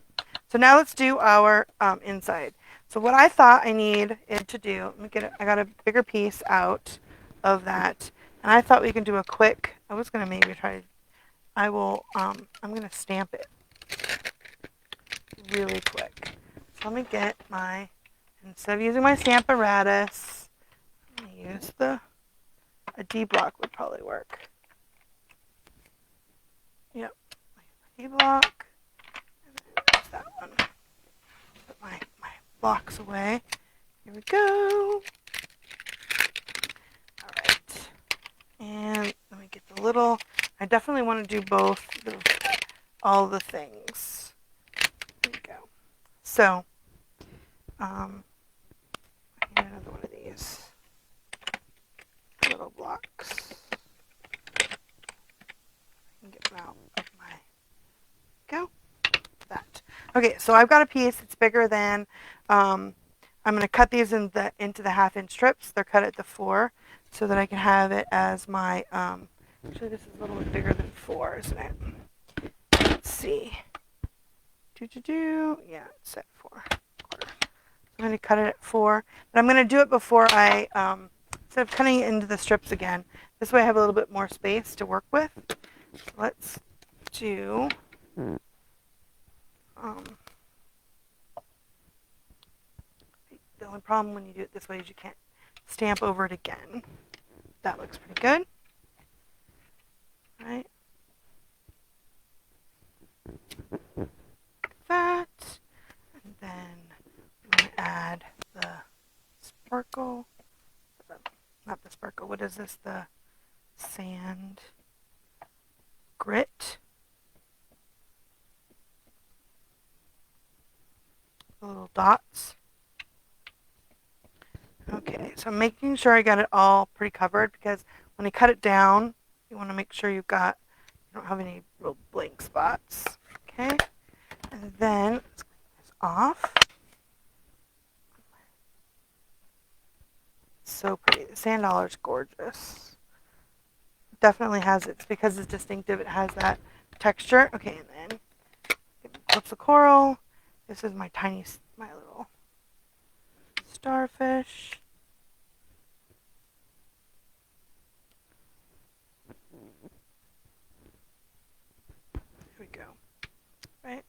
S1: so now let's do our inside. So what I thought I need it to do, let me get it. I got a bigger piece out of that, and I thought we can do a quick. I was gonna maybe try. I will. I'm gonna stamp it really quick. So let me get my. Instead of using my stamp apparatus, I'm gonna use a D block would probably work. Yep, D block. And then there's that one. Put my blocks away. Here we go. All right. And let me get the little. I definitely want to do both. All the things. There we go. So, I need another one of these little blocks. Get them out of my. Go. That. Okay, so I've got a piece. It's bigger than. I'm going to cut these into the 1/2-inch strips. They're cut at the 4, so that I can have it as my. Actually, this is a little bit bigger than 4, isn't it? Let's see. Yeah, it's at 4. I'm going to cut it at 4, but I'm going to do it before I. Instead of cutting it into the strips again, this way I have a little bit more space to work with. So let's do. The only problem when you do it this way is you can't stamp over it again. That looks pretty good. Right? That. And then I'm going to add the sparkle. Not the sparkle. What is this? The sand grit. The little dots. Okay, so I'm making sure I got it all pretty covered because when you cut it down, you want to make sure you don't have any real blank spots. Okay, and then let's clean this off. So pretty. The sand dollar is gorgeous. Definitely has it's because it's distinctive. It has that texture. Okay, and then clips of coral. This is my little starfish. Here we go. Right.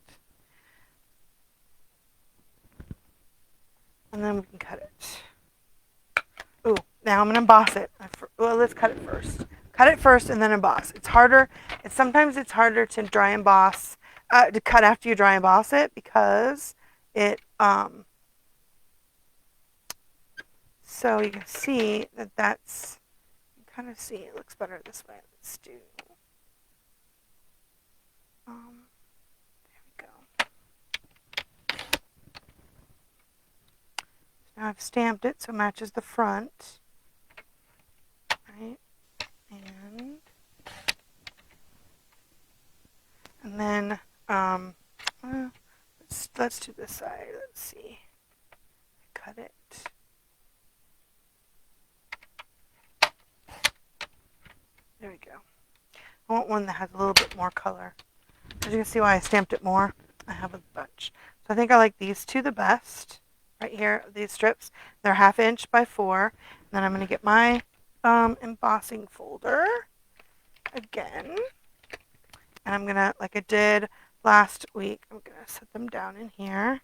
S1: And then we can cut it. Ooh, now I'm going to emboss it. Well, let's cut it first. Cut it first and then emboss. It's harder. Sometimes it's harder to dry emboss, to cut after you dry emboss it because it, so you can see that's, you kind of see it looks better this way. Let's do, there we go. Now I've stamped it so it matches the front, right? And then let's do this side. Let's see. I want one that has a little bit more color. As you can see why I stamped it more. I have a bunch. So I think I like these two the best. Right here, these strips. They're 1/2 inch by 4. And then I'm going to get my embossing folder again. And I'm going to, like I did last week, I'm going to set them down in here.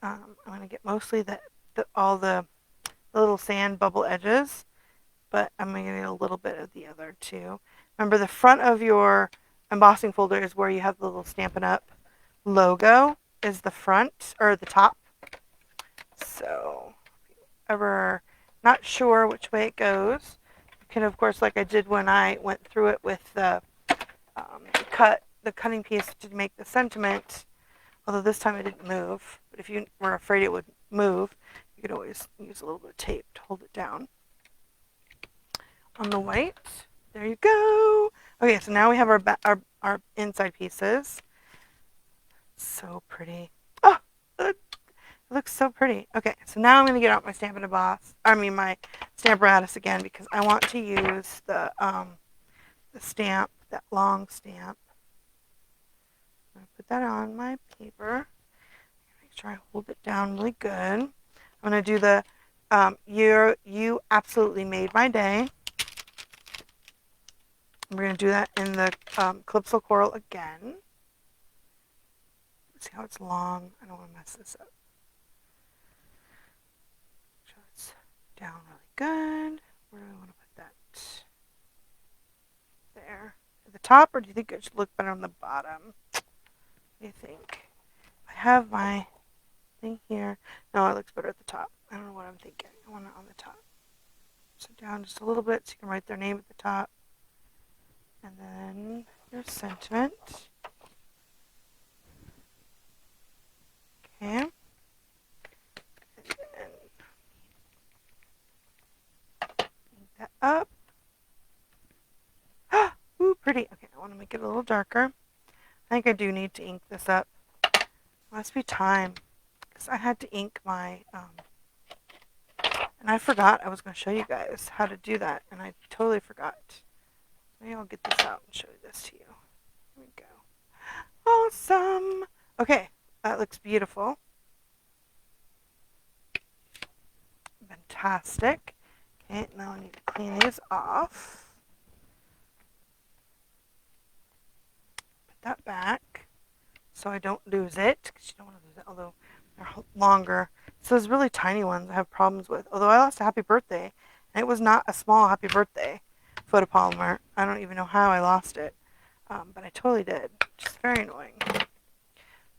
S1: I'm going to get mostly all the little sand bubble edges, but I'm going to get a little bit of the other too. Remember, the front of your embossing folder is where you have the little Stampin' Up! Logo is the front, or the top. So, if you ever not sure which way it goes, you can, of course, like I did when I went through it with the cutting piece to make the sentiment, although this time it didn't move. But if you were afraid it would move, you could always use a little bit of tape to hold it down. On the white, there you go. Okay, so now we have our inside pieces. So pretty. Oh, it looks so pretty. Okay, so now I'm going to get out my Stampin' Emboss. My Stamparatus again because I want to use the stamp, that long stamp. I'm going to put that on my paper. Make sure I hold it down really good. I'm going to do the You Absolutely Made My Day. We're going to do that in the Calypso Coral again. See how it's long? I don't want to mess this up. Make sure it's down really good. Where do I want to put that? There. At the top, or do you think it should look better on the bottom? What do you think? I have my thing here. No, it looks better at the top. I don't know what I'm thinking. I want it on the top. So down just a little bit so you can write their name at the top. And then your sentiment. Okay. And then ink that up. Ooh, pretty. Okay, I want to make it a little darker. I think I do need to ink this up. It must be time. Because I had to ink my, and I forgot I was going to show you guys how to do that. And I totally forgot. Maybe I'll get this out and show this to you. Here we go. Awesome. Okay, that looks beautiful. Fantastic. Okay, now I need to clean these off. Put that back so I don't lose it, because you don't want to lose it, although they're longer. So those really tiny ones I have problems with. Although I lost a happy birthday, and it was not a small happy birthday photopolymer. I don't even know how I lost it, but I totally did, which is very annoying.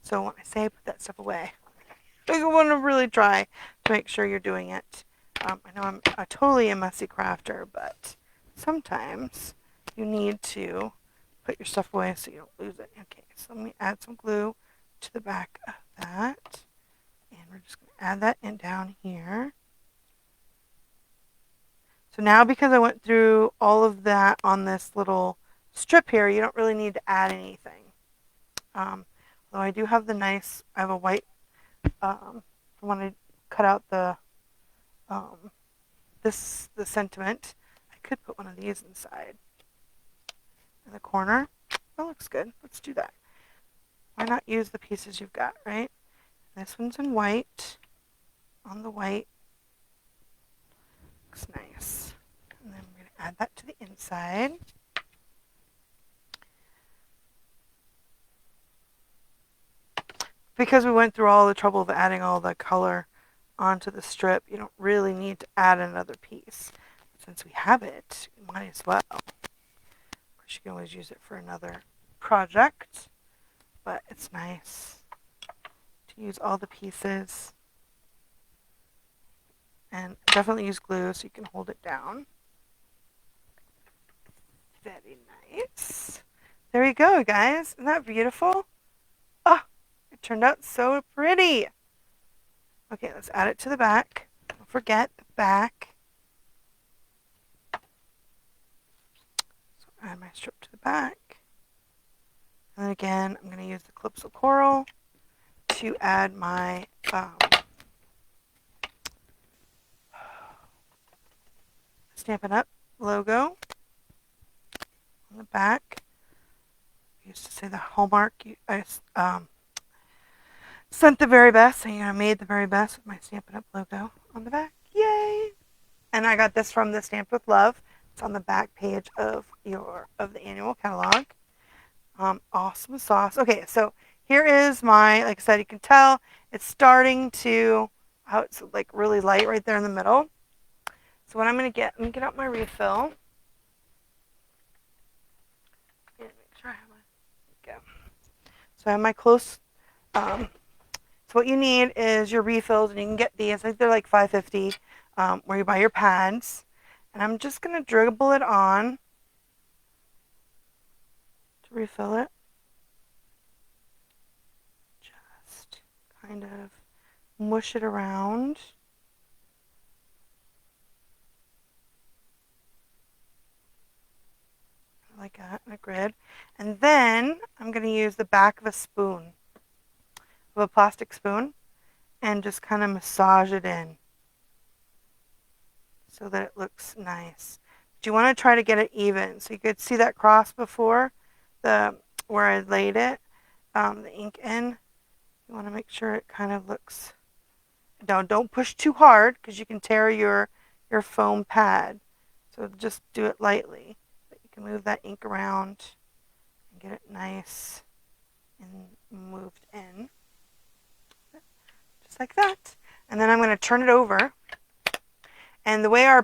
S1: So when I say put that stuff away, you want to really try to make sure you're doing it. I know I'm totally a messy crafter, but sometimes you need to put your stuff away so you don't lose it. Okay, so let me add some glue to the back of that. And we're just going to add that in down here. So now because I went through all of that on this little strip here, you don't really need to add anything. Though I do have I have a white, when I cut out the sentiment, I could put one of these inside in the corner. That looks good. Let's do that. Why not use the pieces you've got, right? This one's in white. On the white. Looks nice. And then we're going to add that to the inside. Because we went through all the trouble of adding all the color onto the strip, you don't really need to add another piece. Since we have it, you might as well. Of course, you can always use it for another project, but it's nice to use all the pieces. And definitely use glue so you can hold it down. Very nice. There you go, guys. Isn't that beautiful? Oh, it turned out so pretty. Okay, let's add it to the back. Don't forget the back. So add my strip to the back. And then again, I'm going to use the Calypso Coral to add my Stampin' Up! Logo. on the back. I used to say the Hallmark. I sent the very best, so I made the very best with my Stampin' Up! Logo on the back. Yay! And I got this from the Stamped with Love. It's on the back page of the annual catalog. Awesome sauce. Okay, so here is my, like I said, you can tell it's starting to, how it's like really light right there in the middle. So what I'm going to get out my refill. And make sure I have my, go. So I have my close, so what you need is your refills, and you can get these, I think they're like $5.50, where you buy your pads. And I'm just going to dribble it on to refill it. Just kind of mush it around. Like that in a grid. And then I'm going to use the back of a spoon, of a plastic spoon, and just kind of massage it in so that it looks nice. But you want to try to get it even. So you could see that cross before, where I laid it, the ink in. You want to make sure it kind of looks, don't push too hard because you can tear your foam pad. So just do it lightly. But you can move that ink around and get it nice and moved in. Just like that. And then I'm going to turn it over. And the way our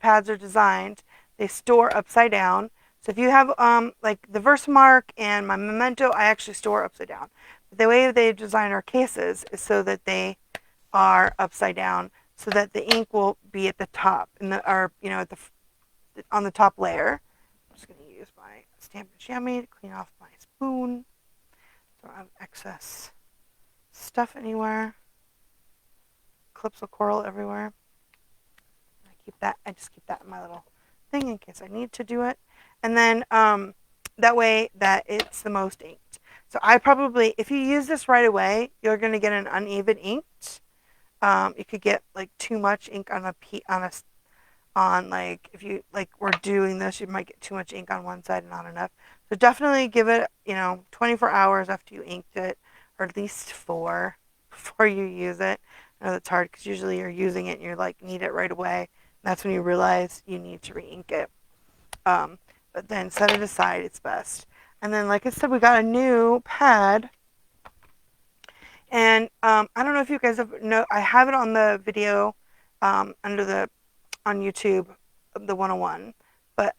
S1: pads are designed, they store upside down. So if you have like the Versamark and my Memento, I actually store upside down. But the way they design our cases is so that they are upside down, so that the ink will be at the top, on the top layer. I'm just going to use my Stampin' Chamois to clean off my spoon, so I don't have excess stuff anywhere. Clips of coral everywhere. I just keep that in my little thing in case I need to do it. And then that way that it's the most inked. So I probably, if you use this right away, you're going to get an uneven inked. You could get like too much ink on like, if you like were doing this, you might get too much ink on one side and not enough. So definitely give it 24 hours after you inked it, or at least 4 before you use it. I know that's hard because usually you're using it and you're like, need it right away. And that's when you realize you need to re-ink it. But then set it aside, it's best. And then, like I said, we got a new pad. And I don't know if you guys I have it on the video on YouTube, the 101. But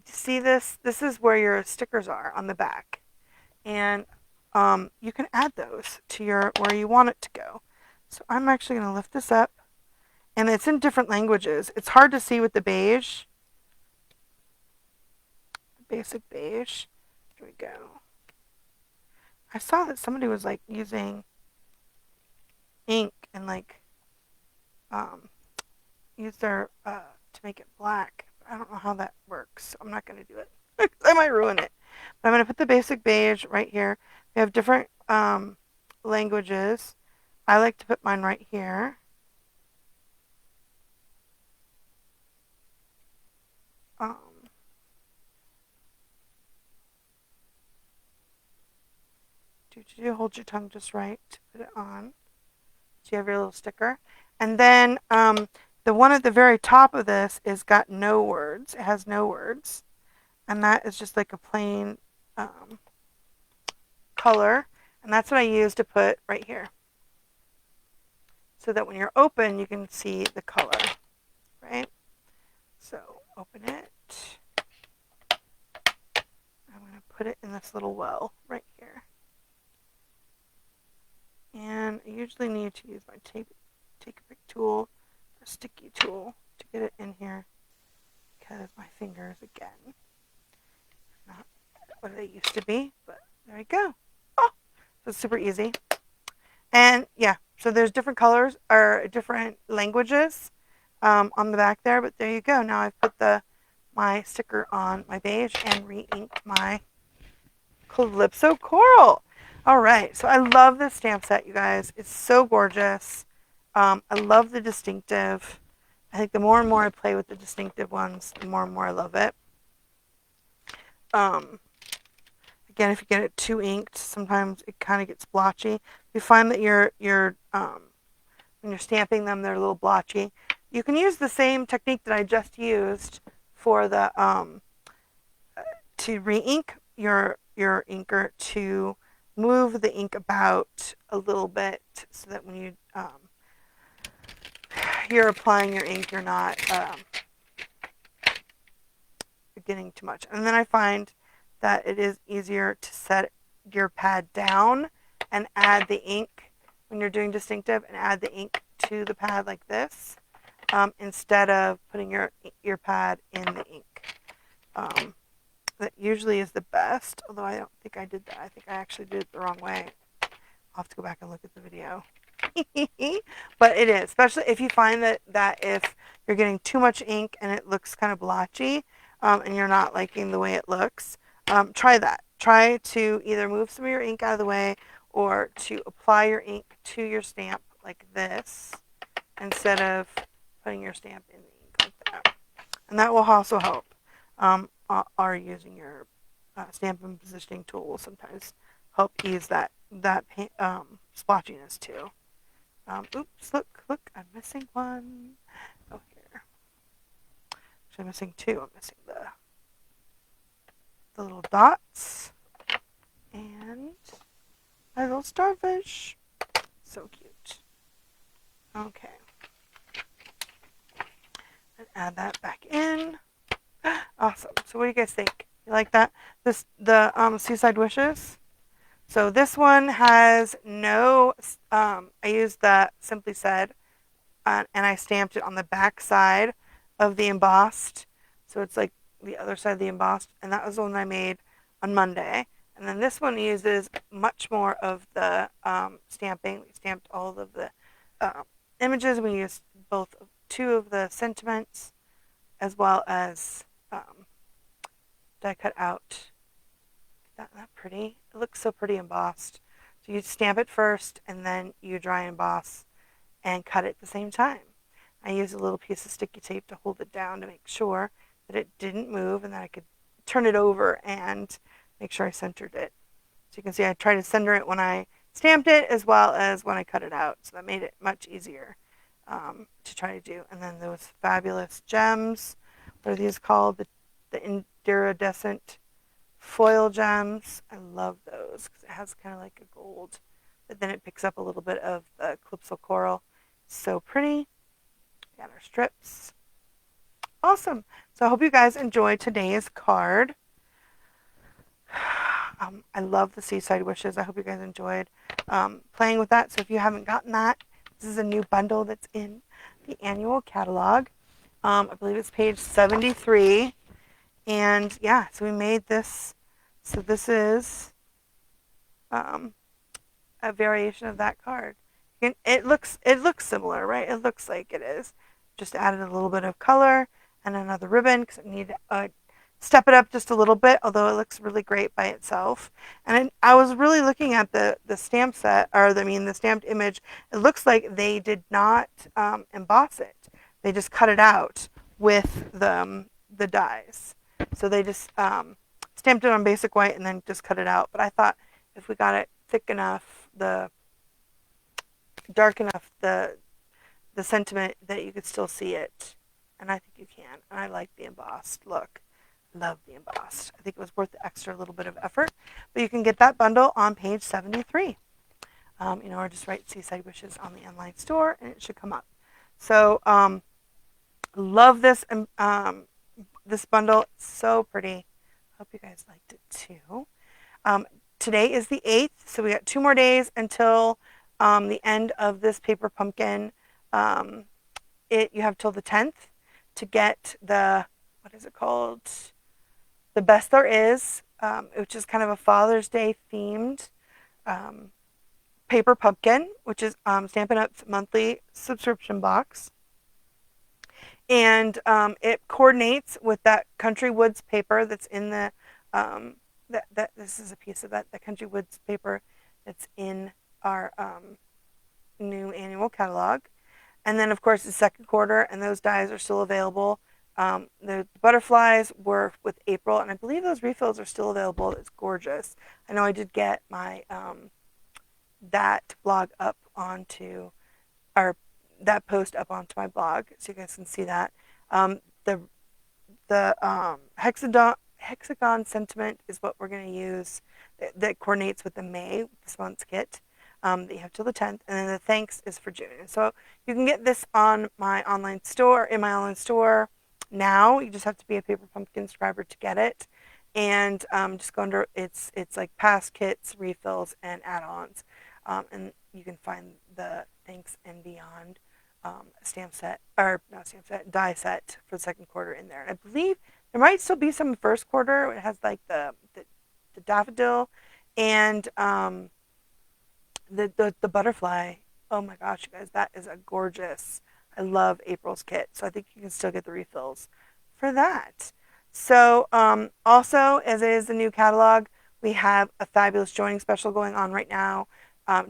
S1: see this? This is where your stickers are on the back. And you can add those to where you want it to go. So I'm actually going to lift this up. And it's in different languages. It's hard to see with the beige. Basic beige. Here we go. I saw that somebody was like using ink and like use their to make it black. I don't know how that works. I'm not going to do it. I might ruin it. But I'm going to put the basic beige right here. We have different languages. I like to put mine right here. Hold your tongue just right to put it on. So you have your little sticker. And then the one at the very top of this is got no words. It has no words. And that is just like a plain color. And that's what I use to put right here. So that when you're open, you can see the color. Right? So open it. I'm going to put it in this little well right here. And I usually need to use my take a pick tool or sticky tool to get it in here because my fingers, again, are not what they used to be, but there we go. Oh, so it's super easy. And yeah, so there's different colors or different languages on the back there, but there you go. Now I've put my sticker on my beige and re-inked my Calypso Coral. All right, so I love this stamp set, you guys. It's so gorgeous. I love the distinctive. I think the more and more I play with the distinctive ones, the more and more I love it. Again, if you get it too inked, sometimes it kind of gets blotchy. You find that when you're stamping them, they're a little blotchy. You can use the same technique that I just used for the to re-ink your inker, to move the ink about a little bit so that when you're applying your ink, you're not getting too much. And then I find that it is easier to set your pad down and add the ink when you're doing distinctive, and add the ink to the pad like this, instead of putting your pad in the ink. That usually is the best, although I don't think I did that. I think I actually did it the wrong way. I'll have to go back and look at the video. But it is, especially if you find that if you're getting too much ink and it looks kind of blotchy, and you're not liking the way it looks, try that. Try to either move some of your ink out of the way, or to apply your ink to your stamp like this, instead of putting your stamp in the ink like that. And that will also help. Or using your stamp and positioning tool will sometimes help ease that splotchiness too. Oops, look, I'm missing one. Oh, here. Actually, I'm missing two. I'm missing the little dots and my little starfish. So cute. Okay. And add that back in. Awesome. So what do you guys think? You like that? The Seaside Wishes. So this one has no, I used the Simply Said, and I stamped it on the back side of the embossed. So it's like the other side of the embossed, and that was the one I made on Monday. And then this one uses much more of the stamping. We stamped all of the images. We used two of the sentiments, as well as die cut out. Isn't that pretty? It looks so pretty embossed. So you stamp it first, and then you dry emboss and cut it at the same time. I used a little piece of sticky tape to hold it down to make sure that it didn't move, and that I could turn it over and make sure I centered it. So you can see I tried to center it when I stamped it, as well as when I cut it out. So that made it much easier to try to do. And then those fabulous gems, what are these called? The iridescent foil gems. I love those because it has kind of like a gold, but then it picks up a little bit of the calypso coral. So pretty. We got our strips. Awesome. So I hope you guys enjoyed today's card. I love the Seaside Wishes. I hope you guys enjoyed playing with that. So if you haven't gotten that, this is a new bundle that's in the annual catalog. I believe it's page 73. And yeah, so we made this. So this is a variation of that card. It looks similar, right? It looks like it is. Just added a little bit of color and another ribbon because I need to step it up just a little bit, although it looks really great by itself. And I was really looking at the stamp set, the stamped image. It looks like they did not emboss it. They just cut it out with the dies. So they just stamped it on basic white and then just cut it out. But I thought if we got it thick enough, dark enough, the sentiment, that you could still see it. And I think you can. And I like the embossed look. Love the embossed. I think it was worth the extra little bit of effort. But you can get that bundle on page 73. Or just write Seaside Wishes on the online store and it should come up. So love this this bundle. It's so pretty. Hope you guys liked it too. Today is the 8th, so we got 2 more days until the end of this paper pumpkin. You have till the 10th to get what is it called? The Best There Is, which is kind of a Father's Day themed paper pumpkin, which is Stampin' Up's monthly subscription box. And it coordinates with that Country Woods paper that's in the this is a piece of that, the Country Woods paper that's in our new annual catalog. And then, of course, the second quarter, and those dies are still available. The butterflies were with April, and I believe those refills are still available. It's gorgeous. I know I did get my that blog up onto, or that post up onto my blog, so you guys can see that. The hexagon sentiment is what we're going to use that coordinates with the May, this month's kit, that you have till the 10th, and then the thanks is for June. So you can get this on my online store, now. You just have to be a Paper Pumpkin subscriber to get it, and just go under, it's like past kits, refills, and add-ons, and you can find the thanks and beyond stamp set, or not stamp set, die set for the second quarter in there. And I believe there might still be some first quarter. It has like the daffodil and the butterfly. Oh my gosh, you guys, that is a gorgeous. I love April's kit, so I think you can still get the refills for that. So also, as it is the new catalog, we have a fabulous joining special going on right now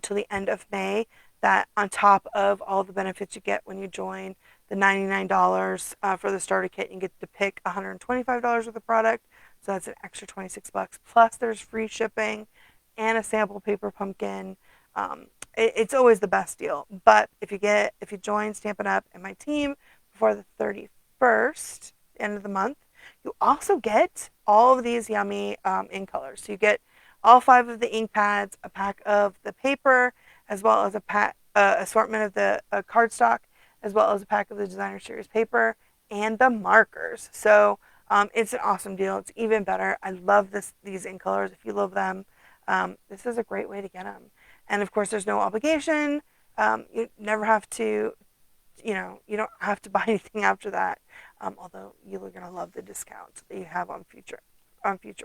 S1: till the end of May. That on top of all the benefits you get when you join, the $99 for the starter kit, you get to pick $125 worth of product, so that's an extra $26. Plus, there's free shipping and a sample paper pumpkin. It's always the best deal. But if you join Stampin' Up! And my team before the 31st, end of the month, you also get all of these yummy ink colors. So you get all 5 of the ink pads, a pack of the paper, as well as a assortment of the cardstock, as well as a pack of the designer series paper and the markers. So it's an awesome deal. It's even better. I love these ink colors. If you love them, this is a great way to get them. And of course, there's no obligation. You never have to, you don't have to buy anything after that. Although you're gonna love the discounts that you have on future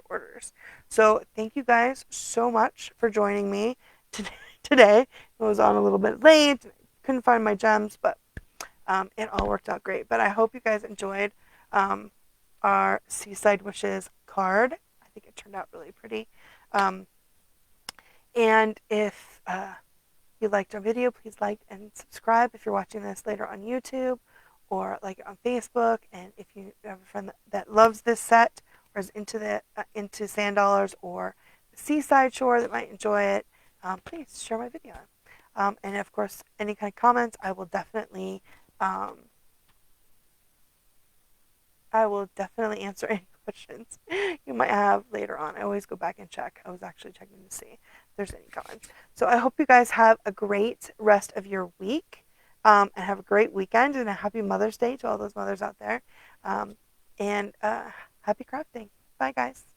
S1: orders. So thank you guys so much for joining me today. It was on a little bit late. Couldn't find my gems, but it all worked out great. But I hope you guys enjoyed our Seaside Wishes card. I think it turned out really pretty. And if you liked our video, please like and subscribe if you're watching this later on YouTube, or like it on Facebook. And if you have a friend that loves this set or is into sand dollars or the Seaside Shore that might enjoy it, please share my video. And of course, any kind of comments, I will definitely answer any questions you might have later on. I always go back and check. I was actually checking to see if there's any comments. So I hope you guys have a great rest of your week, and have a great weekend, and a happy Mother's Day to all those mothers out there. And happy crafting. Bye, guys.